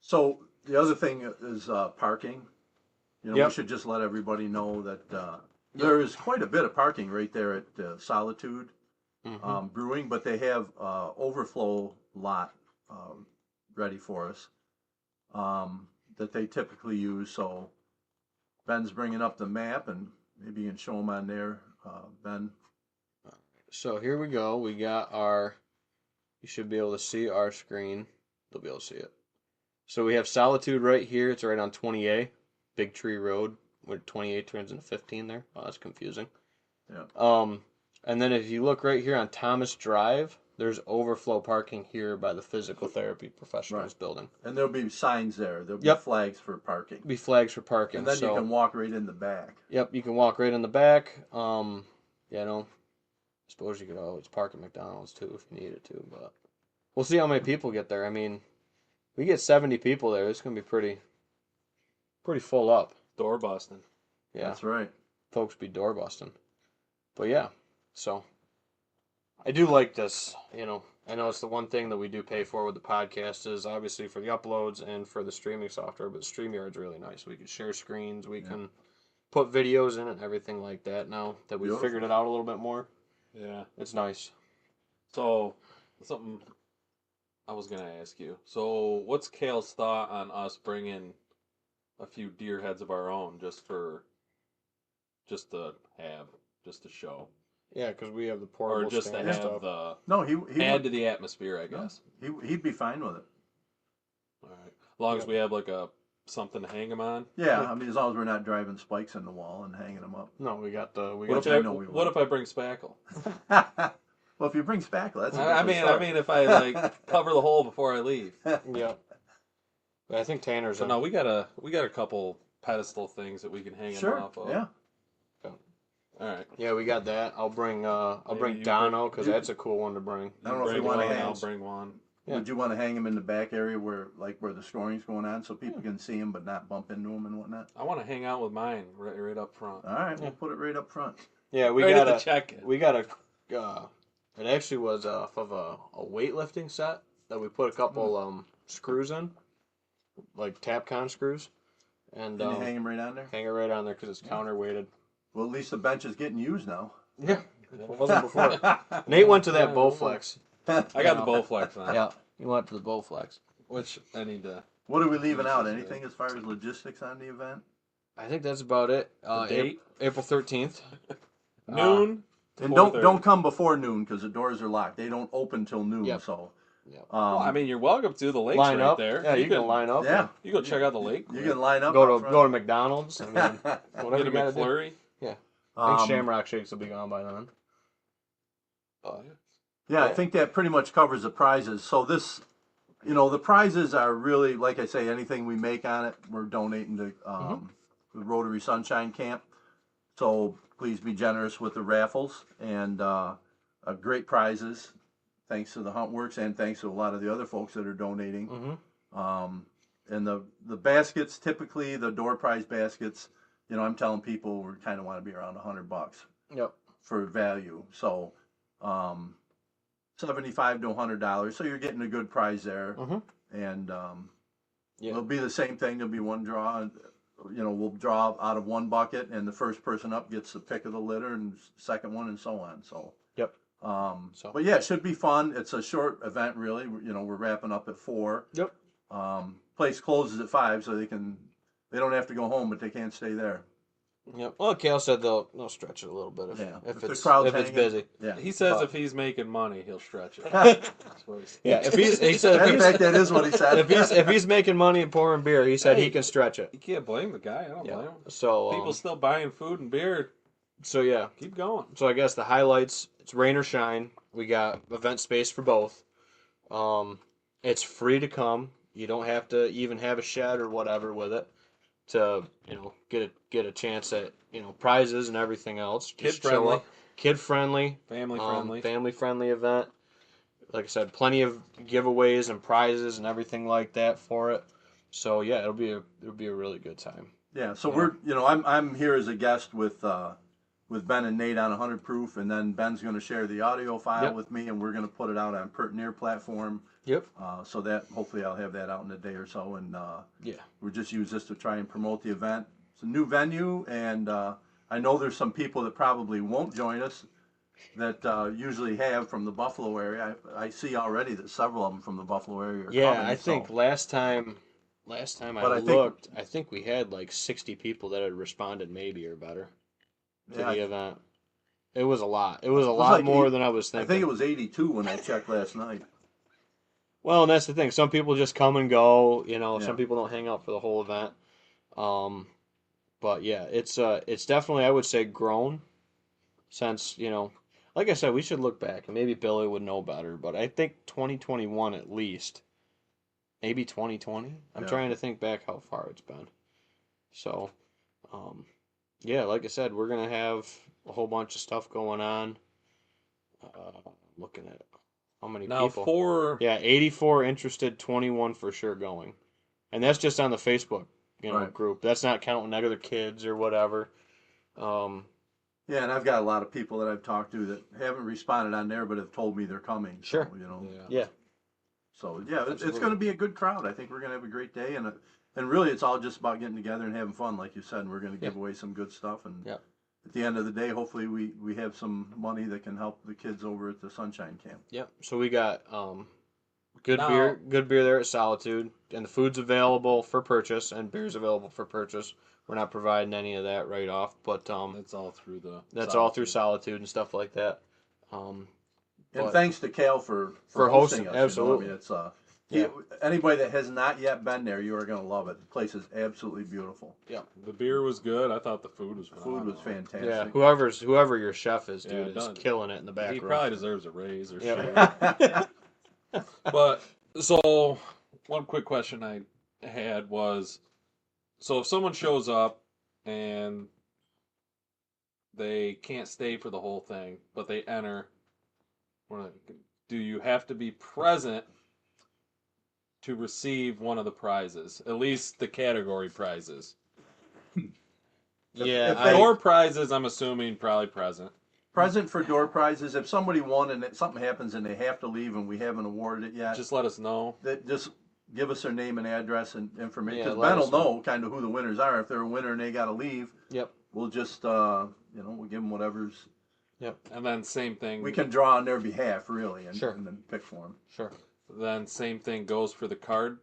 So the other thing is parking. You know, Yep. we should just let everybody know that there is quite a bit of parking right there at Solitude Brewing, but they have overflow lot ready for us that they typically use. So Ben's bringing up the map, and maybe you can show them on there, Ben. So here we go. We got our. You should be able to see our screen. They'll be able to see it. So we have Solitude right here. It's right on 20A, Big Tree Road, where 28 turns into 15 there. Oh, that's confusing. Yeah. And then if you look right here on Thomas Drive, there's overflow parking here by the physical therapy professionals building. And there'll be signs there. There'll be Yep. flags for parking. Be flags for parking. And then so, you can walk right in the back. Yep, you can walk right in the back. You know, I suppose you could always park at McDonald's too if you needed to, but we'll see how many people get there. I mean, we get 70 people there. It's gonna be pretty full up. Door busting. Yeah, That's right. folks be door busting. But yeah, so I do like this. You know, I know it's the one thing that we do pay for with the podcast is obviously for the uploads and for the streaming software, but StreamYard's really nice. We can share screens, we can put videos in it and everything like that now that we've figured it out a little bit more. Yeah. It's nice. So, something I was going to ask you. So, what's Kale's thought on us bringing a few deer heads of our own just to show? Yeah, because we have the portable Or just to stand have stuff. the No, he add to the atmosphere, I guess. he'd be fine with it. All right. As long as we have like something to hang them on. Yeah, I mean, as long as we're not driving spikes in the wall and hanging them up. No, we got the What if I bring spackle? Well, if you bring spackle, that's. I mean, if I like cover the hole before I leave. Yep. But I think Tanner's. So no, we got a couple pedestal things that we can hang them off of. Yeah. All right. Yeah, we got that. I'll bring Maybe you Dono because that's a cool one to bring. I don't know if you Bring want to one, hang. I'll bring one. Yeah. Would you want to hang them in the back area where the scoring's going on, so people can see them but not bump into them and whatnot? I want to hang out with mine right up front. All right, we'll put it right up front. Yeah, we Right got at a the check-in. we got a. It actually was off of a weightlifting set that we put a couple screws in, like Tapcon screws, and Can you hang them right on there? hang it right on there because it's counterweighted. Well, at least the bench is getting used now. Yeah, it wasn't before. Nate went to that Bowflex. I got the Bowflex on. Yeah, he went to the Bowflex. Which I need to. What are we leaving out? Anything as far as logistics on the event? I think that's about it. date? April 13th. Noon. to And 4:30. don't come before noon because the doors are locked. They don't open till noon. Yep. So. Yep. Well, I mean, you're welcome to. The lake's Line right up. there. Yeah, you can line up. Yeah. You go check out the lake. You can line up. Go out front. to McDonald's. I mean, whatever Get a you gotta do. McFlurry. I think Shamrock Shakes will be gone by then. Yeah, I think that pretty much covers the prizes. So this, the prizes are really, like I say, anything we make on it, we're donating to the Rotary Sunshine Camp. So please be generous with the raffles and great prizes. Thanks to the Huntworks and thanks to a lot of the other folks that are donating. And the baskets, typically the door prize baskets, I'm telling people we kind of want to be around $100 Yep. for value. So $75 to $100. So you're getting a good prize there. And it'll be the same thing. There'll be one draw. We'll draw out of one bucket, and the first person up gets the pick of the litter, and second one, and so on. So. Yep. But yeah, it should be fun. It's a short event, really. We're wrapping up at 4. Yep. Place closes at 5, so they don't have to go home, but they can't stay there. Yep. Well, Kale said they'll stretch it a little bit if the it's crowd's if it's hanging. busy. Yeah. He says if he's making money, he'll stretch it. That's what he said. Yeah. He said In fact, that is what he said. if he's making money and pouring beer, he said he can stretch it. You can't blame the guy. I don't blame him. So People still buying food and beer. So yeah. Keep going. So I guess the highlights: it's rain or shine. We got event space for both. It's free to come. You don't have to even have a shed or whatever with it to get a chance at prizes and everything else. Just chill Kid-friendly. up. Kid friendly, Family friendly. family friendly event. like I said, plenty of giveaways and prizes and everything like that for it. So yeah, it'll be a really good time. Yeah, so we're I'm here as a guest with Ben and Nate on 100 Proof, and then Ben's going to share the audio file with me, and we're going to put it out on Pert Near platform. Yep. So that hopefully I'll have that out in a day or so, and yeah, we'll just use this to try and promote the event. It's a new venue, and I know there's some people that probably won't join us that usually have from the Buffalo area. I see already that several of them from the Buffalo area are yeah. coming. I think last time I looked, I think we had like 60 people that had responded, maybe or better, to the event. It was a lot. It was a lot more than I was thinking. I think it was 82 when I checked last night. Well, and that's the thing. Some people just come and go. Some people don't hang out for the whole event. But yeah, it's definitely, I would say, grown since, like I said, we should look back and maybe Billy would know better, but I think 2021 at least, maybe 2020. I'm trying to think back how far it's been. So, yeah, like I said, we're gonna have a whole bunch of stuff going on. Looking at how many people. 84 interested, 21 for sure going, and that's just on the Facebook group. That's not counting other kids or whatever. Yeah, and I've got a lot of people that I've talked to that haven't responded on there, but have told me they're coming. Sure. So, Yeah. So yeah, it's going to be a good crowd. I think we're going to have a great day, and really, it's all just about getting together and having fun, like you said. And we're going to give away some good stuff, and at the end of the day, hopefully, we have some money that can help the kids over at the Sunshine Camp. Yep. So we got good beer there at Solitude, and the food's available for purchase, and beer's available for purchase. We're not providing any of that right off, but that's all through all through Solitude and stuff like that. And thanks to Cal for hosting us. Absolutely. It's anybody that has not yet been there, you are going to love it. The place is absolutely beautiful. Yeah, the beer was good. I thought the food was phenomenal. Food was fantastic. Yeah, whoever your chef is, dude, is killing it in the back. He room. probably deserves a raise or shit. But so one quick question I had was, so if someone shows up and they can't stay for the whole thing, but they enter, do you have to be present to receive one of the prizes? At least the category prizes. Door prizes, I'm assuming, probably present. Present for door prizes. If somebody won and something happens and they have to leave and we haven't awarded it yet, just let us know. Just give us their name and address and information. Because Ben will know kind of who the winners are. If they're a winner and they got to leave, we'll just we'll give them whatever's. Yep. And then same thing. We can draw on their behalf, really, and then pick for them. Sure. Then same thing goes for the card.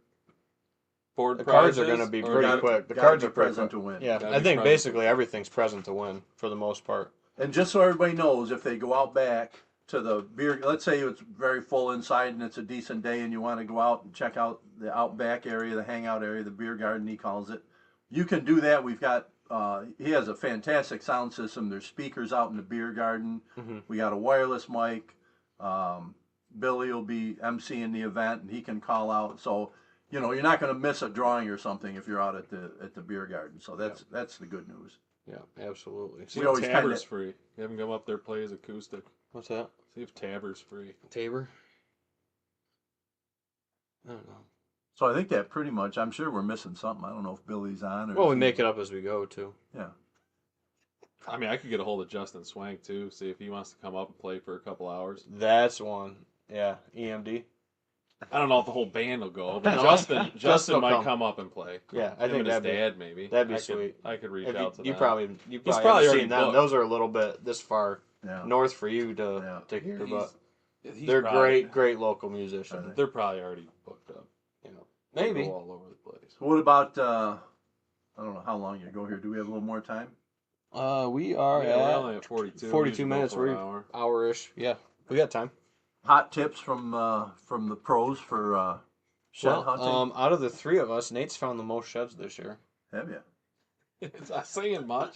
Board the prizes, cards are going to be pretty quick. The cards are present to win. Yeah, I think basically everything's present to win for the most part. And just so everybody knows, if they go out back to the beer, let's say it's very full inside and it's a decent day and you want to go out and check out the outback area, the hangout area, the beer garden, he calls it. You can do that. We've got, he has a fantastic sound system. There's speakers out in the beer garden. Mm-hmm. We got a wireless mic. Billy will be emceeing the event and he can call out. So, you're not going to miss a drawing or something if you're out at the beer garden. So that's the good news. Yeah, absolutely. See if Tabor's free. You haven't come up there, play his acoustic. What's that? See if Tabor's free. Tabor? I don't know. So I think that pretty much, I'm sure we're missing something. I don't know if Billy's on or... Well, we make it up as we go, too. Yeah. I mean, I could get a hold of Justin Swank, too, see if he wants to come up and play for a couple hours. That's one. Yeah, EMD. I don't know if the whole band will go, but Justin might come up and play. Yeah, I think his dad maybe. That'd be sweet. I could reach out to them. You probably already seen them. Those are a little bit this far north for you to hear, but they're great local musicians. They're probably already booked up. Maybe all over the place. What about? I don't know how long you go here. Do we have a little more time? We are we're only at 42. 42 minutes. We're an hour-ish. Yeah, we got time. Hot tips from the pros for shed hunting? Out of the three of us, Nate's found the most sheds this year. Have you? It's not saying much.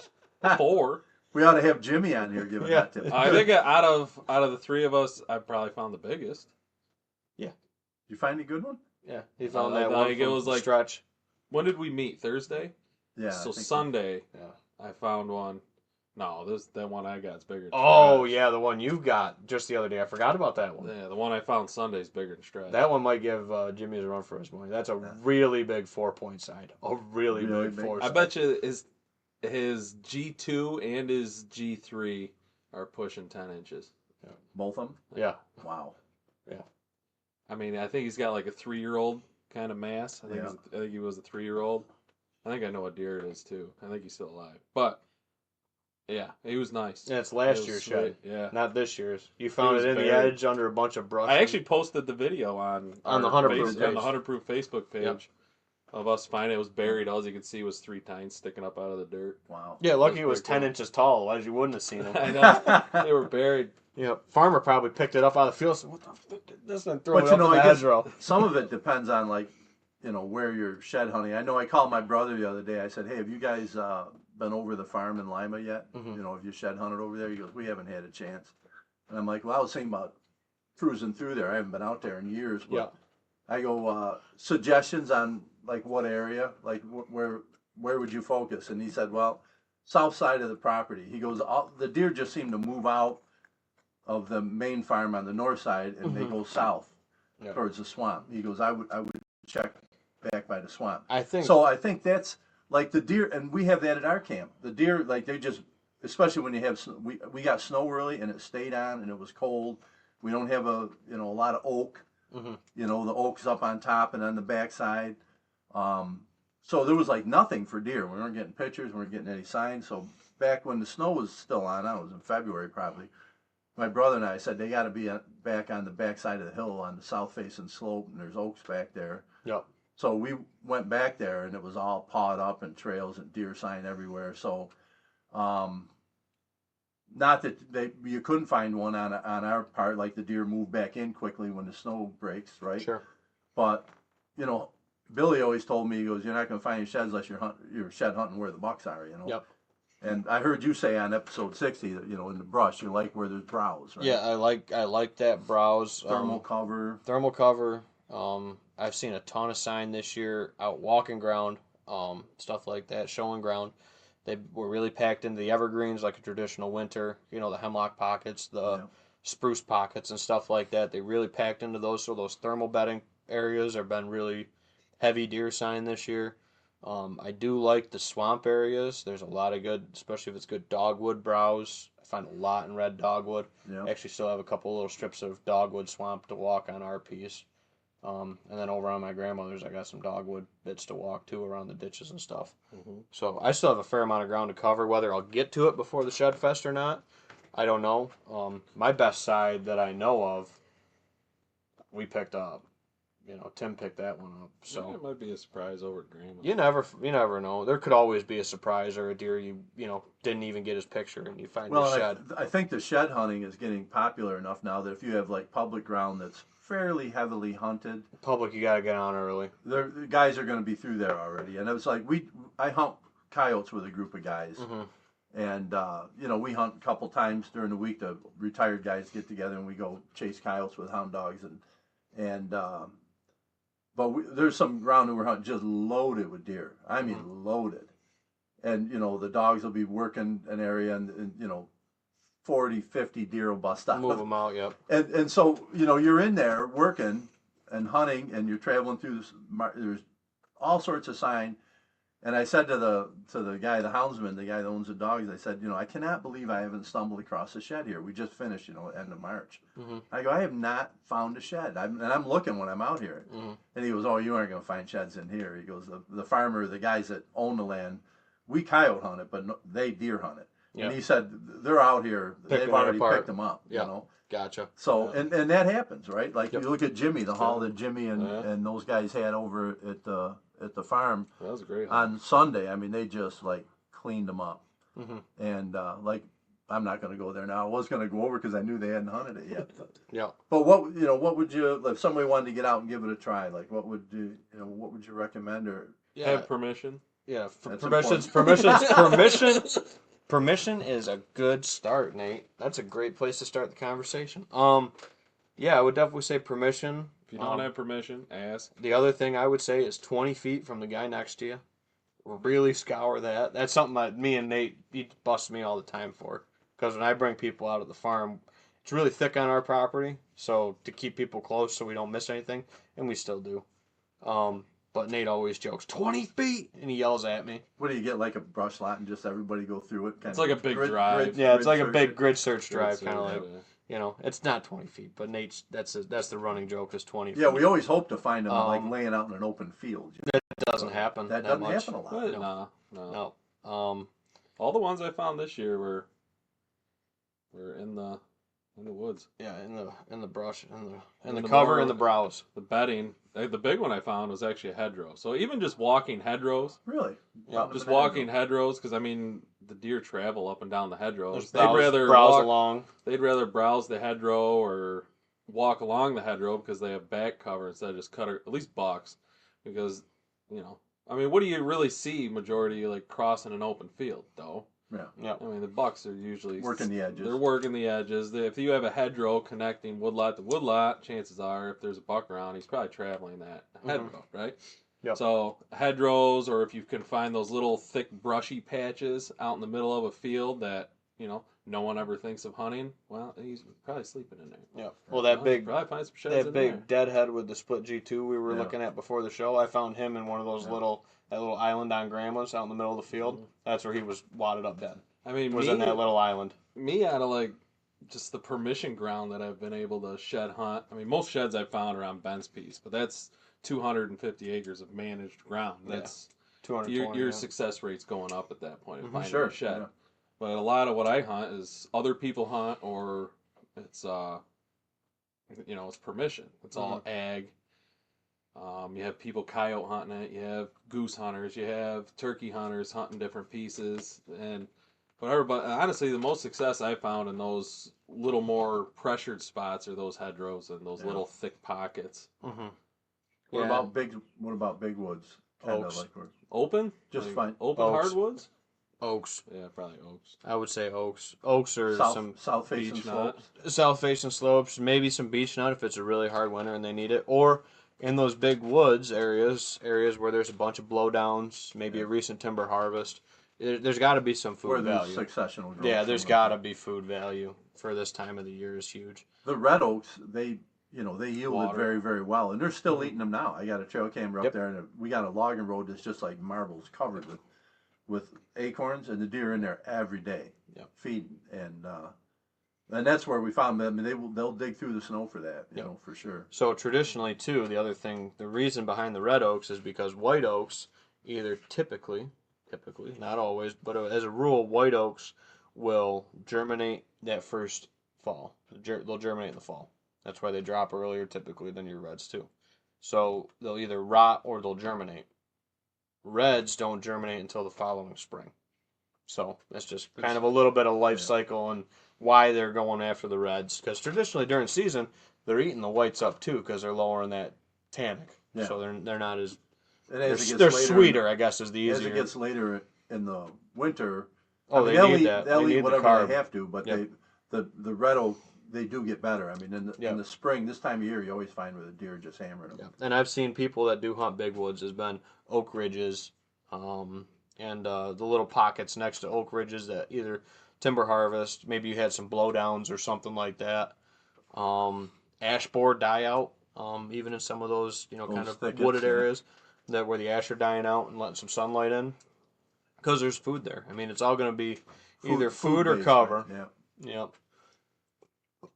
4. We ought to have Jimmy on here giving hot tips. I think out of the three of us, I probably found the biggest. Yeah. Did you find any good one? Yeah, he found that one. It was like stretch. When did we meet? Thursday. Yeah. So Sunday, I found one. No, that one I got is bigger than Oh, Stretch. yeah, the one you got just the other day. I forgot about that one. Yeah, the one I found Sunday is bigger than Stretch. That one might give Jimmy's a run for his money. That's a really big 4-point side. A really big 4 I side. bet you his G2 and his G3 are pushing 10 inches. Yeah. Both of them? Yeah. Wow. Yeah. I mean, I think he's got like a 3-year-old kind of mass. I think he was a 3-year-old. I think I know what deer it is too. I think he's still alive. But yeah, he was nice. Yeah, it's last year's shed. Yeah. Not this year's. You found it in buried. the edge under a bunch of brush. I actually posted the video on the 100 Proof on page. the 100 Proof Facebook page. Yep. Of us finding it. It was buried. All you could see was 3 tines sticking up out of the dirt. Wow. Yeah, lucky it was pretty 10 cool. inches tall. Otherwise, you wouldn't have seen them. I know. They were buried. Yeah, farmer probably picked it up out of the field. Said, "What the fuck did this?" And threw it But up in the I guess hedgerow. some of it depends on where you're shed hunting. I know I called my brother the other day. I said, "Hey, have you guys been over the farm in Lima yet? Mm-hmm. Have you shed hunted over there?" He goes, "We haven't had a chance." And I'm like, "Well, I was thinking about cruising through there. I haven't been out there in years." But Yeah. I go, suggestions on what area, where would you focus? And he said, "Well, south side of the property." He goes, "The deer just seem to move out of the main farm on the north side and they go south towards the swamp." He goes, I would check back by the swamp." I think that's like the deer, and we have that at our camp. The deer, they just, especially when you have we got snow early and it stayed on and it was cold. We don't have a lot of oak. Mm-hmm. The oak's up on top and on the backside. So there was nothing for deer. We weren't getting pictures. We weren't getting any signs. So back when the snow was still on, I was in February probably. My brother and I said they got to be back on the backside of the hill on the south facing slope, and there's oaks back there. Yep. So we went back there, and it was all pawed up and trails and deer sign everywhere. So, not that you couldn't find one on our part, like the deer move back in quickly when the snow breaks, right? Sure. But Billy always told me, he goes, "You're not going to find your sheds unless you're shed hunting where the bucks are." Yep. And I heard you say on episode 60 that in the brush you like where there's browse, right? Yeah, I like that browse. Thermal cover. Thermal cover. I've seen a ton of sign this year out walking ground, stuff like that, showing ground. They were really packed into the evergreens like a traditional winter. The hemlock pockets, the spruce pockets, and stuff like that. They really packed into those. So those thermal bedding areas have been really heavy deer sign this year. I do like the swamp areas. There's a lot of good, especially if it's good dogwood browse. I find a lot in red dogwood. Yeah. I actually still have a couple little strips of dogwood swamp to walk on our piece. And then over on my grandmother's, I got some dogwood bits to walk too around the ditches and stuff. Mm-hmm. So I still have a fair amount of ground to cover. Whether I'll get to it before the Shedfest or not, I don't know. My best side that I know of, we picked up. Tim picked that one up. So it might be a surprise over at Grandma. you never know. There could always be a surprise or a deer you didn't even get his picture and you find his shed. I think the shed hunting is getting popular enough now that if you have public ground that's fairly heavily hunted, Public, you gotta get on early. the guys are going to be through there already. And it was I hunt coyotes with a group of guys. Mm-hmm. And we hunt a couple times during the week. The retired guys get together and we go chase coyotes with hound dogs but there's some ground that we're hunting just loaded with deer. I mean, loaded. And, the dogs will be working an area and 40, 50 deer will bust out. Move them out, yep. And so, you're in there working and hunting and you're traveling through this, there's all sorts of sign. And I said to the guy, the houndsman, the guy that owns the dogs, I said, I cannot believe I haven't stumbled across a shed here. We just finished, end of March. Mm-hmm. I go, I have not found a shed. I'm looking when I'm out here. Mm-hmm. And he goes, "Oh, you aren't going to find sheds in here." He goes, the farmer, the guys that own the land, we coyote hunt it, but they deer hunt it. Yeah. And he said, they're out here. Picking They've already it apart. picked them up, Yeah. Gotcha. So, Yeah. and that happens, right? Like Yep. you look at Jimmy, the haul that Jimmy and those guys had over at the farm That was a great on Sunday. I mean, they just cleaned them up. Mm-hmm. And I'm not going to go there now. I was going to go over because I knew they hadn't hunted it yet. Yeah. But what would you, if somebody wanted to get out and give it a try, what would you recommend? Or Have permission. Yeah, That's permission is a good start, Nate. That's a great place to start the conversation. Yeah, I would definitely say permission. If you don't have permission, ask. The other thing I would say is 20 feet from the guy next to you. really scour that. That's something that me and Nate, he busts me all the time for. Because when I bring people out of the farm, it's really thick on our property, so to keep people close so we don't miss anything, and we still do. But Nate always jokes, 20 feet, and he yells at me. What do you get, like a brush lot and just everybody go through it? It's like a big drive. Yeah, it's like a search big it? grid search Grid drive, search, kind of like, yeah. you know, it's not 20 feet, but Nate's, that's the running joke is 20 feet. Yeah, we always hope to find them like Um, laying out in an open field. That doesn't happen That that doesn't much. happen a lot. But No. no. No. All the ones I found this year were in the woods. Yeah, in the brush, in In the the cover, more- and the browse. The bedding. The big one I found was actually a hedgerow. So even just walking hedgerows, Really? Yeah, just walking hedgerows, because I mean the deer travel up and down the There's hedgerows. browse along. They'd rather browse the hedgerow or walk along the hedgerow because they have back cover instead of just at least bucks, because I mean, what do you really see majority like crossing an open field though? Yeah. I mean, the bucks are usually Working the edges. They're working the edges. If you have a hedgerow connecting woodlot to woodlot, chances are if there's a buck around, he's probably traveling that hedgerow, right? Yep. So hedgerows, or if you can find those little thick brushy patches out in the middle of a field that no one ever thinks of hunting, well, he's probably sleeping in there. Yeah. Well, that big, probably find some sheds that in big there. deadhead with the split G2 we were Yeah. looking at before the show. I found him in one of those that little island on Grandma's out in the middle of the field. That's where he was wadded up dead. I mean, Was in that little island. Me out of like just the permission ground that I've been able to shed hunt. I mean, most sheds I've found around Ben's Piece, but that's 250 acres of managed ground. That's 220. your success rate's going up at that point. Of finding Sure, a shed. yeah. But a lot of what I hunt is other people hunt, or it's it's permission. It's all ag. You have people coyote hunting it. You have goose hunters. You have turkey hunters hunting different pieces and whatever. But honestly, the most success I found in those little more pressured spots are those hedgerows and those little thick pockets. Mm-hmm. What about big woods? Kind Oaks. of like where Open? Just Like fine. Open Oaks. hardwoods? Oaks. Yeah, probably oaks. I would say oaks. Oaks or some south facing beech nut. slopes. south facing slopes, maybe some beech nut if it's a really hard winter and they need it, or in those big woods areas where there's a bunch of blowdowns, maybe a recent timber harvest. There's got to be some food Where there's value. successional growth. Yeah, there's got to be food value for this time of the year is huge. The red oaks, they yielded Water. very, very well, and they're still eating them now. I got a trail camera up Yep. there, and we got a logging road that's just like marbles, covered with acorns, and the deer in there every day, feeding, and that's where we found them. I mean, they'll dig through the snow for that, you know, for sure. So traditionally, too, the reason behind the red oaks is because white oaks, either typically, not always, but as a rule, white oaks will germinate that first fall. They'll germinate in the fall. That's why they drop earlier typically than your reds too. So they'll either rot or they'll germinate. Reds don't germinate until the following spring. So that's just kind of a little bit of life cycle and why they're going after the reds. Because traditionally during season, they're eating the whites up too because they're lowering that tannic. Yeah. So they're not as And as it gets they're later, sweeter, I guess, is the easier. As it gets later in the winter, Oh, I mean, they need eat, that. they'll They eat need the whatever carb. they have to, but Yep. the red oak, they do get better. I mean, in Yep. the spring, this time of year, you always find where the deer are just hammering them. Yeah. And I've seen people that do hunt big woods has been oak ridges, and the little pockets next to oak ridges that either timber harvest, maybe you had some blowdowns or something like that. Ash borer die out, even in some of those kind of thickets, wooded yeah. areas that where the ash are dying out and letting some sunlight in, because there's food there. I mean, it's all going to be either food or based, cover. right? Yeah. Yep.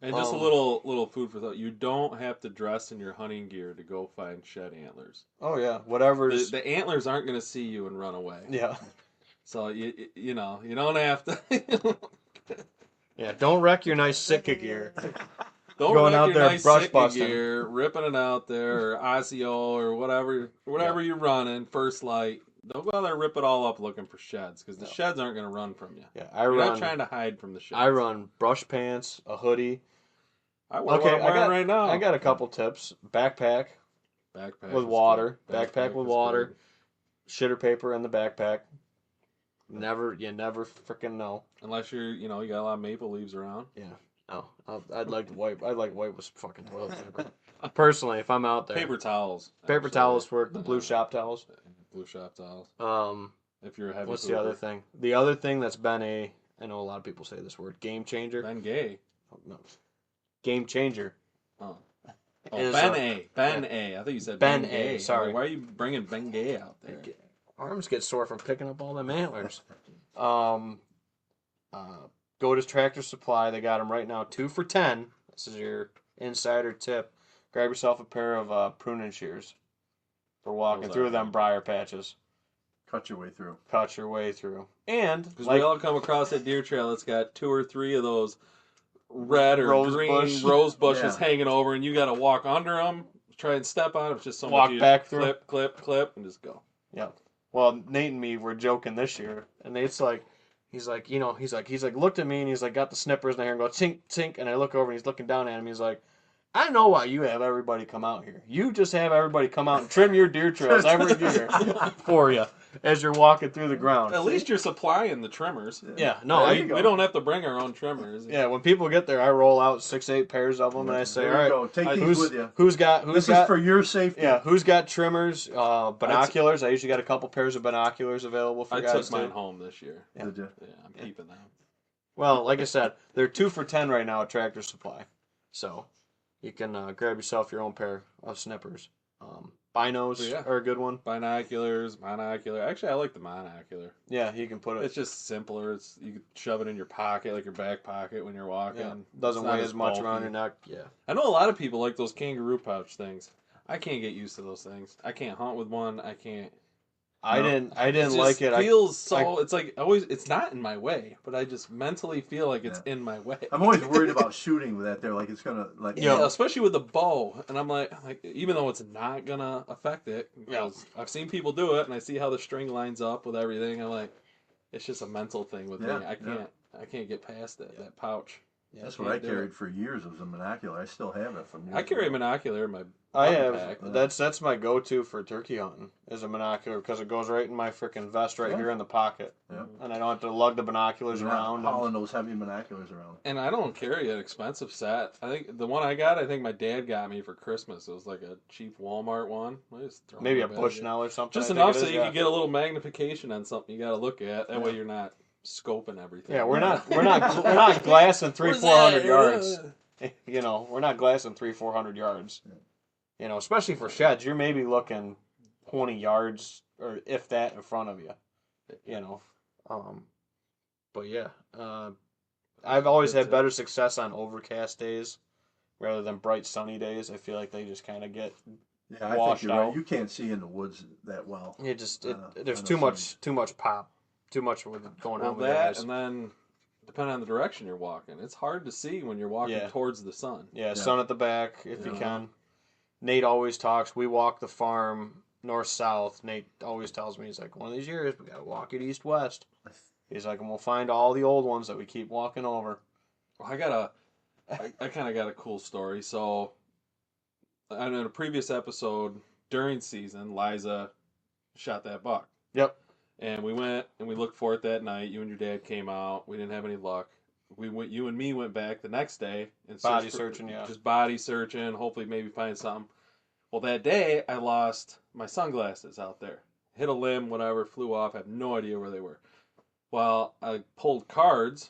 And just a little food for thought. You don't have to dress in your hunting gear to go find shed antlers. Oh yeah, whatever's The antlers aren't going to see you and run away. yeah. So you don't have to. Yeah, don't wreck your nice Sitka gear. Don't Going wreck out your there nice brush Sitka busting. gear, ripping it out there, or Osseo, or whatever you're running, first light. Don't go out there and rip it all up looking for sheds, because the sheds aren't going to run from you. Yeah, You're not trying to hide from the sheds. I run brush pants, a hoodie. I wear what I'm wearing right now. I got a couple tips. Backpack Backpack with is water. good. Backpack with is water. good. Shitter paper in the backpack. You never freaking know. Unless you got a lot of maple leaves around. Yeah. Oh, I'd like to wipe. I'd like to wipe with fucking toilet paper. Personally, if I'm out there. Paper towels. Paper actually. towels work. The blue shop towels. Blue shop towels. If you're a heavy What's pooper. the other thing? The other thing that's been I know a lot of people say this word, game changer. Ben Gay. Oh, no. Game changer. Oh. Is, Ben A. Ben A. I thought you said Ben Ben A, Gay. sorry. Why are you bringing Ben Gay out there? Arms get sore from picking up all them antlers. Go to Tractor Supply. They got them right now, 2 for $10. This is your insider tip. Grab yourself a pair of pruning shears for walking through them briar patches. Cut your way through. Cut your way through. And because we all come across that deer trail that's got 2 or 3 of those red or green rose bushes hanging over, and you got to walk under them, try and step on them. It's just so walk much back through. Clip, clip, clip, and just go. Yeah. Well, Nate and me were joking this year, and Nate's like, he's like, looked at me and he's like, got the snippers in there and go tink, tink, and I look over and he's looking down at him. He's like, I know why you have everybody come out here. You just have everybody come out and trim your deer trails every year for you as you're walking through the ground. At least you're supplying the trimmers. Yeah, no, we don't have to bring our own trimmers. Yeah, when people get there, I roll out 6-8 pairs of them, and I say, There you all right, go. Take these with you. Who's got This is for your safety. Yeah, who's got trimmers, binoculars? I usually got a couple pairs of binoculars available for guys. I took mine home this year. Yeah. Did you? Yeah, I'm keeping them. Well, like I said, they're 2 for $10 right now at Tractor Supply, so you can grab yourself your own pair of snippers. Binos are a good one. Binoculars, monocular. Actually, I like the monocular. Yeah, you can put it. It's just simpler. You can shove it in your pocket, like your back pocket, when you're walking. Yeah. Doesn't weigh as much around your neck. Yeah. I know a lot of people like those kangaroo pouch things. I can't get used to those things. I can't hunt with one. I can't. I didn't like it. Feels so. It's like always. It's not in my way, but I just mentally feel like it's in my way. I'm always worried about shooting with that. There, like it's gonna like. Yeah, especially with the bow, and I'm like, even though it's not gonna affect it, because I've seen people do it, and I see how the string lines up with everything. I'm like, it's just a mental thing with me. I can't get past that pouch. Yeah, that's what I carried for years. Was a monocular. I still have it from years I carry a ago. binocular in my. I have. Pack. That's my go-to for turkey hunting is a binocular because it goes right in my freaking vest right here in the pocket, and I don't have to lug the binoculars around. Hauling those heavy binoculars around. And I don't carry an expensive set. I think the one I got, I think my dad got me for Christmas. It was like a cheap Walmart one. Maybe a Bushnell or something. Just enough so you can get a little magnification on something you got to look at. That way you're not scoping everything. Yeah, we're not glassing 300-400 yards. You know, we're not glassing 300-400 yards. You know, especially for sheds, you're maybe looking 20 yards or if that in front of you. You know, but yeah, I've always had better success on overcast days rather than bright sunny days. I feel like they just kind of get I washed think you're out. right. You can't see in the woods that well. It just there's too much pop, too much going on with that, eyes. and then depending on the direction you're walking, it's hard to see when you're walking towards the sun. Yeah, sun at the back if you can. Nate always talks. We walk the farm north-south. Nate always tells me, he's like, one of these years we got to walk it east-west. He's like, and we'll find all the old ones that we keep walking over. I kind of got a cool story. So, in a previous episode during season, Liza shot that buck. Yep. And we went and we looked for it that night. You and your dad came out. We didn't have any luck. You and me went back the next day and just body searching, hopefully maybe find something. Well, that day I lost my sunglasses out there. Hit a limb, whatever, flew off. I have no idea where they were. Well, I pulled cards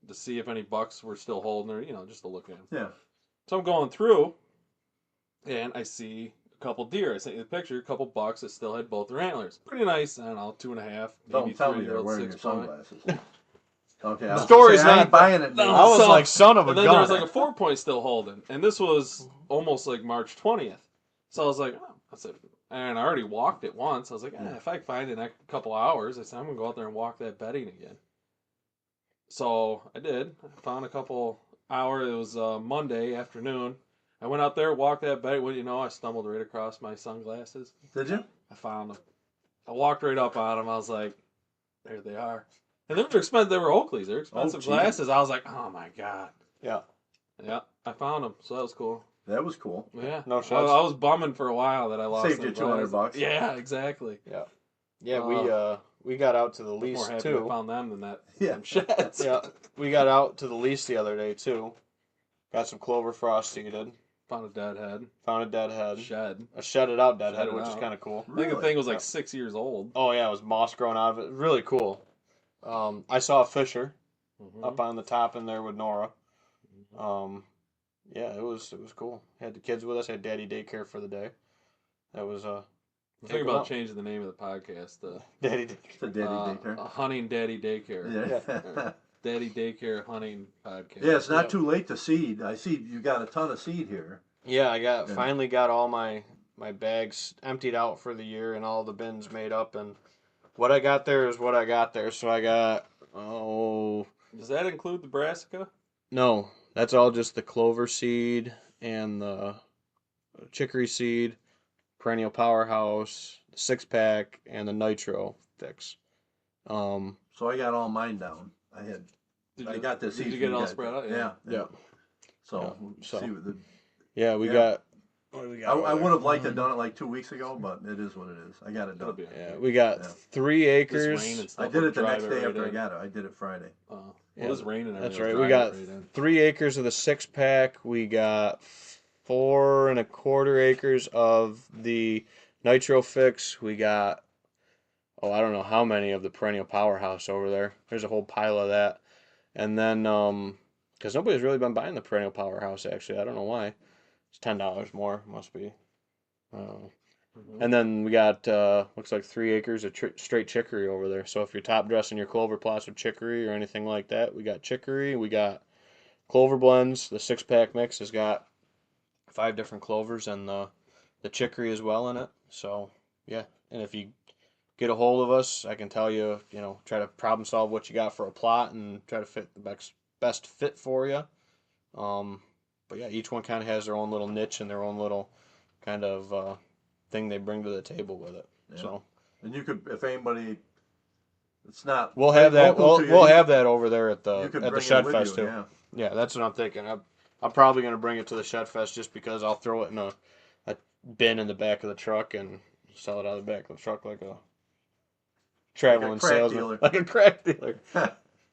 to see if any bucks were still holding, or just to look at them. Yeah. So I'm going through, and I see a couple deer. I sent you the picture. A couple bucks that still had both their antlers. Pretty nice. I don't know, 2.5, maybe 3 year old, 6 sunglasses. Okay, the story's not buying it. I was like, son of a gun. And then there was like a 4-point still holding, and this was almost like March 20th. So I was like, and I already walked it once. I was like, if I find it in a couple hours, I said I'm gonna go out there and walk that bedding again. So I did. I found a couple hours. It was Monday afternoon. I went out there, walked that bedding. What do you know? I stumbled right across my sunglasses. Did you? I found them. I walked right up on them. I was like, there they are. And they were expensive. They were Oakleys. They're expensive glasses. I was like, oh my god. Yeah. Yeah. I found them. So that was cool. That was cool. Yeah. No shots. I was bumming for a while that I lost. Saved you $200. Yeah, exactly. Yeah. Yeah, we got out to the lease more happy too. I found them than that. Yeah. Them sheds. Yeah. We got out to the lease the other day too. Got some clover frost seeded. Found a dead head. Found a dead head. Shed. A shedded out dead head, Shedded which is out. kind of cool. I think the thing was like 6 years old. Oh yeah, it was moss growing out of it. Really cool. I saw a fisher up on the top in there with Nora. Yeah, it was cool. Had the kids with us. Had daddy daycare for the day. That was Think about changing the name of the podcast. Daddy Daycare. The Daddy Daycare. Hunting Daddy Daycare. Yeah. Daddy Daycare Hunting Podcast. Yeah, it's not too late to seed. I see you got a ton of seed here. Yeah, I finally got all my bags emptied out for the year and all the bins made up, and what I got there is what I got there. So I got Does that include the brassica? No, that's all just the clover seed and the chicory seed, perennial powerhouse, the 6-pack, and the nitro fix. So I got all mine down. I got this. Did you get it all spread out? Yeah. So, So- see what the. Yeah, we Yeah. got. What do we got? I would have liked to have done it like 2 weeks ago, but it is what it is. I got it done. Yeah, we got 3 acres. This rain and stuff I did it the will next drive day right after I in. got it. I did it Friday. It was raining. That's everything right. will We drive got it right in. 3 acres of the 6-pack. We got 4.25 acres of the nitro fix. We got I don't know how many of the perennial powerhouse over there. There's a whole pile of that. And then because nobody's really been buying the perennial powerhouse actually. I don't know why. It's $10 more. Must be. And then we got looks like 3 acres of straight chicory over there. So if you're top dressing your clover plots with chicory or anything like that, we got chicory. We got clover blends. The 6-pack mix has got 5 different clovers and the chicory as well in it. So yeah, and if you get a hold of us, I can tell you, try to problem solve what you got for a plot and try to fit the best fit for you. But yeah, each one kind of has their own little niche and their own little kind of thing they bring to the table with it. Yeah. So, and you could, if anybody, it's not. we'll have that. We'll have that over there at the Shedfest too. Yeah, that's what I'm thinking. I'm probably gonna bring it to the Shedfest just because I'll throw it in a bin in the back of the truck and sell it out of the back of the truck like a traveling crack salesman, dealer. like a crack dealer.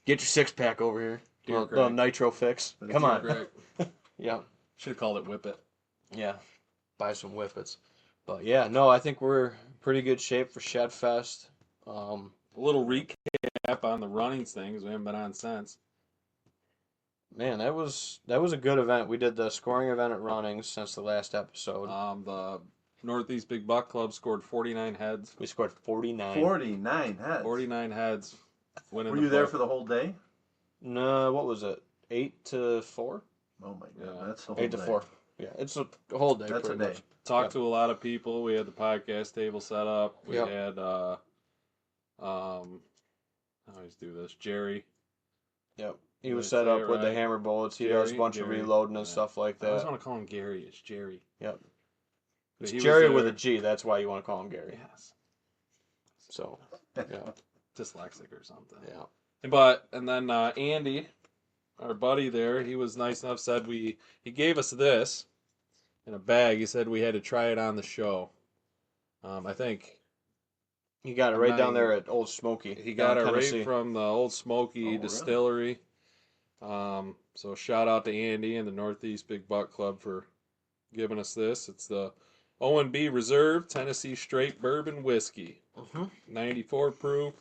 Get your 6-pack over here. Little nitro fix. Come on. Yeah. Should have called it Whip It. Yeah. Buy some whippets. But yeah, no, I think we're pretty good shape for Shedfest. A little recap on the runnings things. We haven't been on since. Man, that was a good event. We did the scoring event at runnings since the last episode. The Northeast Big Buck Club scored 49 heads. We scored 49. 49 heads. 49 heads. Were you there for the whole day? No, what was it? 8 to 4? Oh my god, that's the whole 8 to 4. Yeah, it's a whole day. That's a pretty day. much. Talked to a lot of people. We had the podcast table set up. We had I always do this. Jerry. Yep. He was set up with the hammer bullets. He does a bunch of reloading and stuff like that. I always want to call him Gary. It's Jerry. Yep. But It's Jerry with a G. That's why you want to call him Gary. Yes. So, yeah. Dyslexic or something. Yeah. And then Andy, our buddy there, he was nice enough, said he gave us this in a bag. He said we had to try it on the show. I think he got it right down there at Old Smoky. He got it right from the Old Smoky Distillery. Really? So shout out to Andy and the Northeast Big Buck Club for giving us this. It's the O&B Reserve Tennessee Straight Bourbon Whiskey. 94 proof.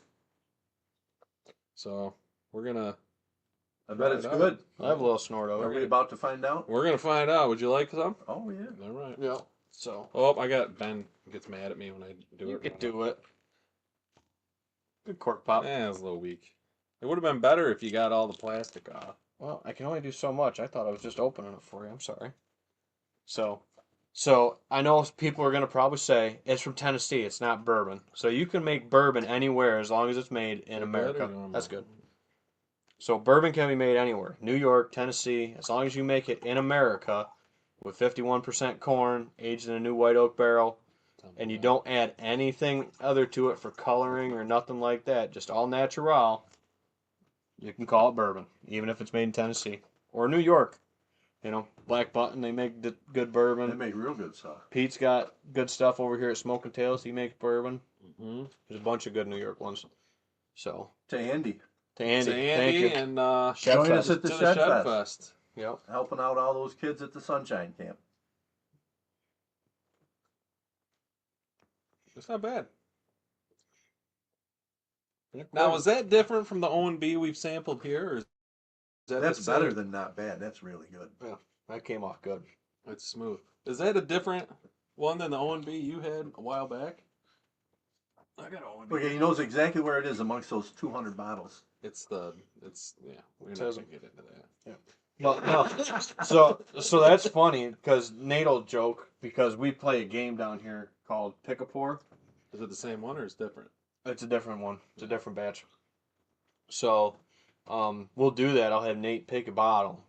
So we're gonna. I bet it's good. I have a little snort of it. Are we about to find out? We're gonna find out. Would you like some? Oh yeah. All right. Yeah. So. Oh, I got Ben gets mad at me when I do it. You could do it. Good cork pop. It was a little weak. It would have been better if you got all the plastic off. Well, I can only do so much. I thought I was just opening it for you. I'm sorry. So I know people are gonna probably say it's from Tennessee. It's not bourbon. So you can make bourbon anywhere as long as it's made in America. That's good. So bourbon can be made anywhere. New York, Tennessee, as long as you make it in America with 51% corn, aged in a new white oak barrel, and you don't add anything other to it for coloring or nothing like that, just all natural, you can call it bourbon, even if it's made in Tennessee or New York. Black Button, they make good bourbon. They make real good stuff. Pete's got good stuff over here at Smoking Tails. He makes bourbon. Mm-hmm. There's a bunch of good New York ones. So to Andy. Thank you. And join us at the Shedfest. Yep. Helping out all those kids at the Sunshine Camp. It's not bad. Now, is that different from the O&B we've sampled here, or is that That's the same? better than not bad. That's really good. Yeah, that came off good. It's smooth. Is that a different one than the O&B you had a while back? I got O&B. Look, he knows exactly where it is amongst those 200 bottles. Yeah. We're not gonna get into that. Yeah. Well, no. So that's funny because Nate'll joke because we play a game down here called Pick a Pour. Is it the same one or is it different? It's a different one. It's a different batch. So, we'll do that. I'll have Nate pick a bottle,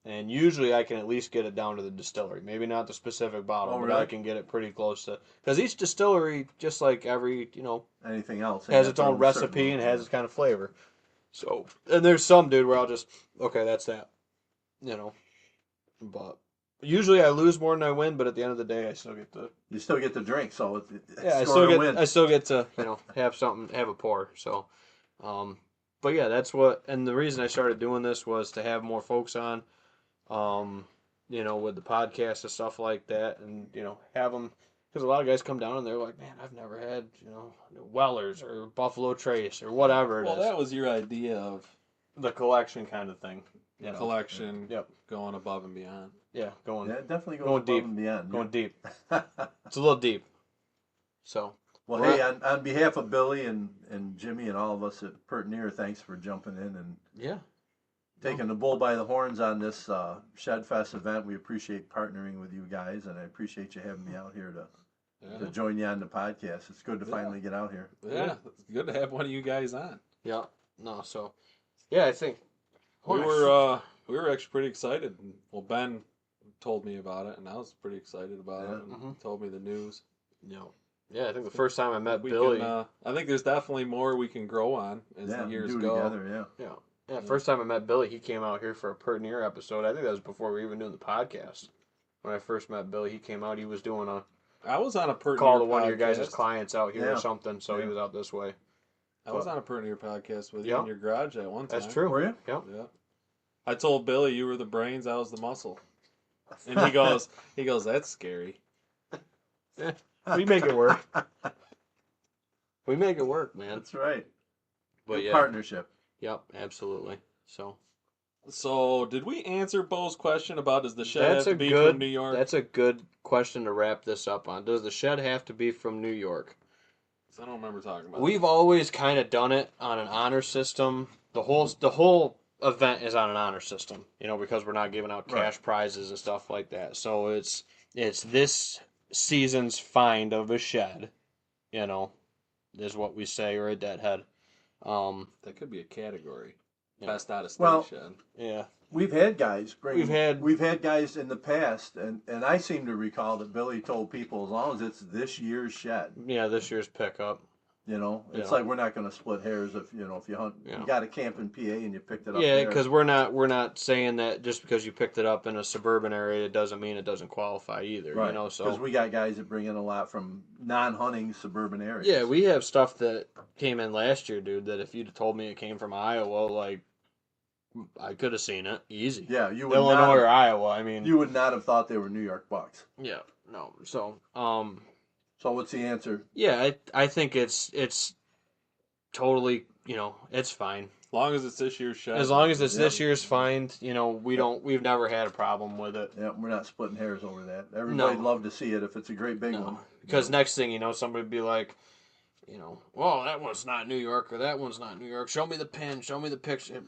and usually I can at least get it down to the distillery. Maybe not the specific bottle, Oh, but really? I can get it pretty close to. Because each distillery, just like every Anything else has they its have own their recipe certain- and has its kind of flavor. So, and there's some dude where I'll just that's that, But usually I lose more than I win. But at the end of the day, I still get to. You still get the drink, so it's Yeah, win. I still get to have something, have a pour. So, but yeah, that's what. And the reason I started doing this was to have more folks on, with the podcast and stuff like that, and have them because a lot of guys come down and they're like, man, I've never had Weller's or Buffalo Trace or whatever. Well, that was your idea of the collection kind of thing. Collection. Yep. Going above and beyond. Yeah, going. Yeah, it definitely goes going above deep. and beyond. Going deep. It's a little deep. So. Well, hey, on behalf of Billy and Jimmy and all of us at Pertinier, thanks for jumping in and taking the bull by the horns on this Shedfest event. We appreciate partnering with you guys, and I appreciate you having me out here to join you on the podcast. It's good to finally get out here. Yeah, it's good to have one of you guys on. Yeah. No, so yeah, I think we were actually pretty excited. Well, Ben told me about it, and I was pretty excited about it. And told me the news. Yeah, I think the first time I met Billy, I think there's definitely more we can grow on as the years go. Together, yeah. First time I met Billy, he came out here for a Pertinier episode. I think that was before we were even doing the podcast. When I first met Billy, he came out. He was doing I was on a Pertinier call to one of your podcast. guys' clients out here or something, so he was out this way. I was on a Pertinier podcast with you in your garage at one time. That's true. Were you? Yep. Yeah. I told Billy you were the brains, I was the muscle. And he goes, that's scary. We make it work. We make it work, man. That's right. But Good partnership. Yep, absolutely. So, did we answer Bo's question about does the shed have to be from New York? That's a good question to wrap this up on. Does the shed have to be from New York? I don't remember talking about We've always kind of done it on an honor system. The whole event is on an honor system, because we're not giving out cash prizes and stuff like that. So it's this season's find of a shed, is what we say, or a deadhead. That could be a category. Best out of state shed. Yeah. We've had guys bring. We've had guys in the past, and I seem to recall that Billy told people as long as it's this year's shed. Yeah, this year's pickup. It's like we're not going to split hairs if you hunt. You got a camp in PA and you picked it up. Yeah, because we're not saying that just because you picked it up in a suburban area, it doesn't mean it doesn't qualify either. Right. So because we got guys that bring in a lot from non-hunting suburban areas. Yeah, we have stuff that came in last year, dude. That if you'd have told me it came from Iowa, like I could have seen it easy. Yeah, you would Illinois or Iowa. I mean, you would not have thought they were New York bucks. Yeah, no. So, So what's the answer? Yeah, I think it's totally, it's fine. As long as it's this year's shed. As long as it's this year's find, we've never had a problem with it. Yeah, we're not splitting hairs over that. Everybody'd love to see it if it's a great big one. Because next thing somebody would be like, well, that one's not New York or that one's not New York. Show me the pin. Show me the picture.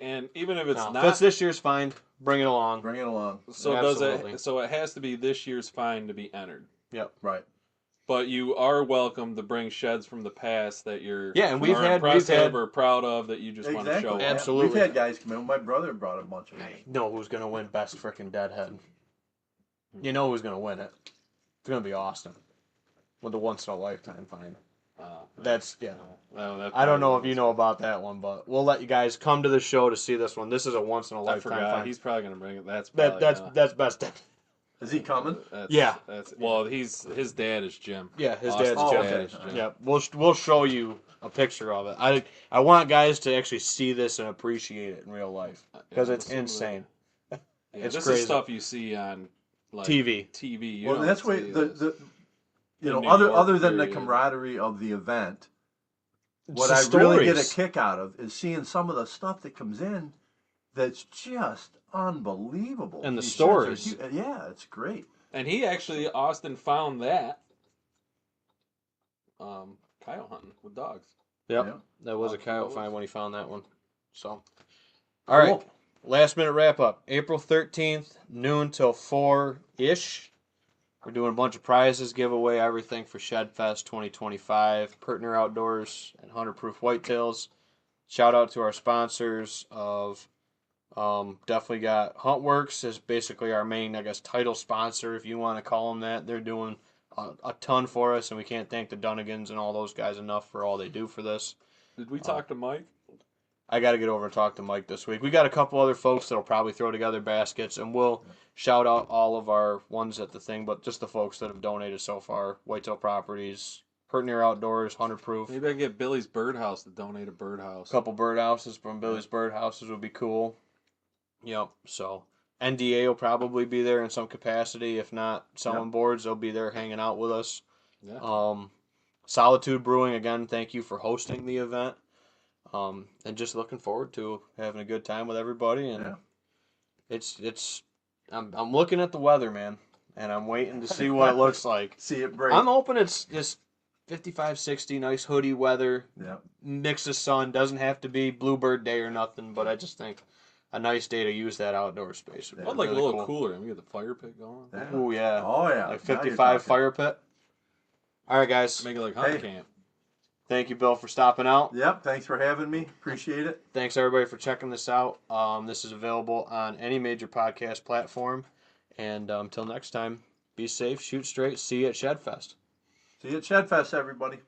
And even if it's not, if it's this year's find, bring it along. Bring it along. So Absolutely. So it has to be this year's find to be entered. Yep. Right. But you are welcome to bring sheds from the past that you're and we've had or proud of that you just want to show. Absolutely. We've had guys come in. My brother brought a bunch of them. Know who's gonna win best freaking deadhead. You know who's gonna win it. It's gonna be Austin with the once in a lifetime find. That's Well, I don't know if you know about that one, but we'll let you guys come to the show to see this one. This is a once in a lifetime find. He's probably gonna bring it. That's best. Is he coming? His dad is Jim. Yeah, his Austin's dad's Jim. dad is Jim. Yeah, we'll show you a picture of it. I want guys to actually see this and appreciate it in real life because it's insane. It's this crazy. is Is stuff you see on TV. TV. Well, that's why you In know, New other York, than the period. camaraderie of the event, what the I really get a stories. kick out of is seeing some of the stuff that comes in that's just unbelievable. And the These sheds are stories. yeah, it's great. And he actually, Austin found that coyote hunting with dogs. Yep, Yeah. that was a Awesome. coyote find when he found that one. So, all right, last minute wrap up. April 13th, noon till 4-ish. We're doing a bunch of prizes, giveaway, everything for Shedfest 2025, Pertner Outdoors, and 100 Proof Whitetails. Shout out to our sponsors of definitely got Huntworks is basically our main, I guess, title sponsor, if you want to call them that. They're doing a ton for us, and we can't thank the Dunnigans and all those guys enough for all they do for this. Did we talk to Mike? I got to get over and talk to Mike this week. We got a couple other folks that'll probably throw together baskets, and we'll shout out all of our ones at the thing, but just the folks that have donated so far. Whitetail Properties, Pertner Outdoors, 100 Proof. Maybe I can get Billy's Birdhouse to donate a birdhouse. A couple birdhouses from Billy's Birdhouses would be cool. Yep, so NDA will probably be there in some capacity. If not selling boards, they'll be there hanging out with us. Yeah. Solitude Brewing, again, thank you for hosting the event. And just looking forward to having a good time with everybody. And I'm looking at the weather, man, and I'm waiting to see what it looks like. See it break. I'm hoping it's just 55, 60, nice hoodie weather. Yeah. Mix of sun. Doesn't have to be Bluebird Day or nothing, but I just think a nice day to use that outdoor space. I'd like a little cooler. And we get the fire pit going. Yeah. Oh, yeah. Oh, yeah. Like Now you're 55 talking. fire pit. All right, guys. Make it like hunt camp. Thank you, Bill, for stopping out. Yep. Thanks for having me. Appreciate it. Thanks, everybody, for checking this out. This is available on any major podcast platform. And until next time, be safe, shoot straight. See you at Shedfest. See you at Shedfest, everybody.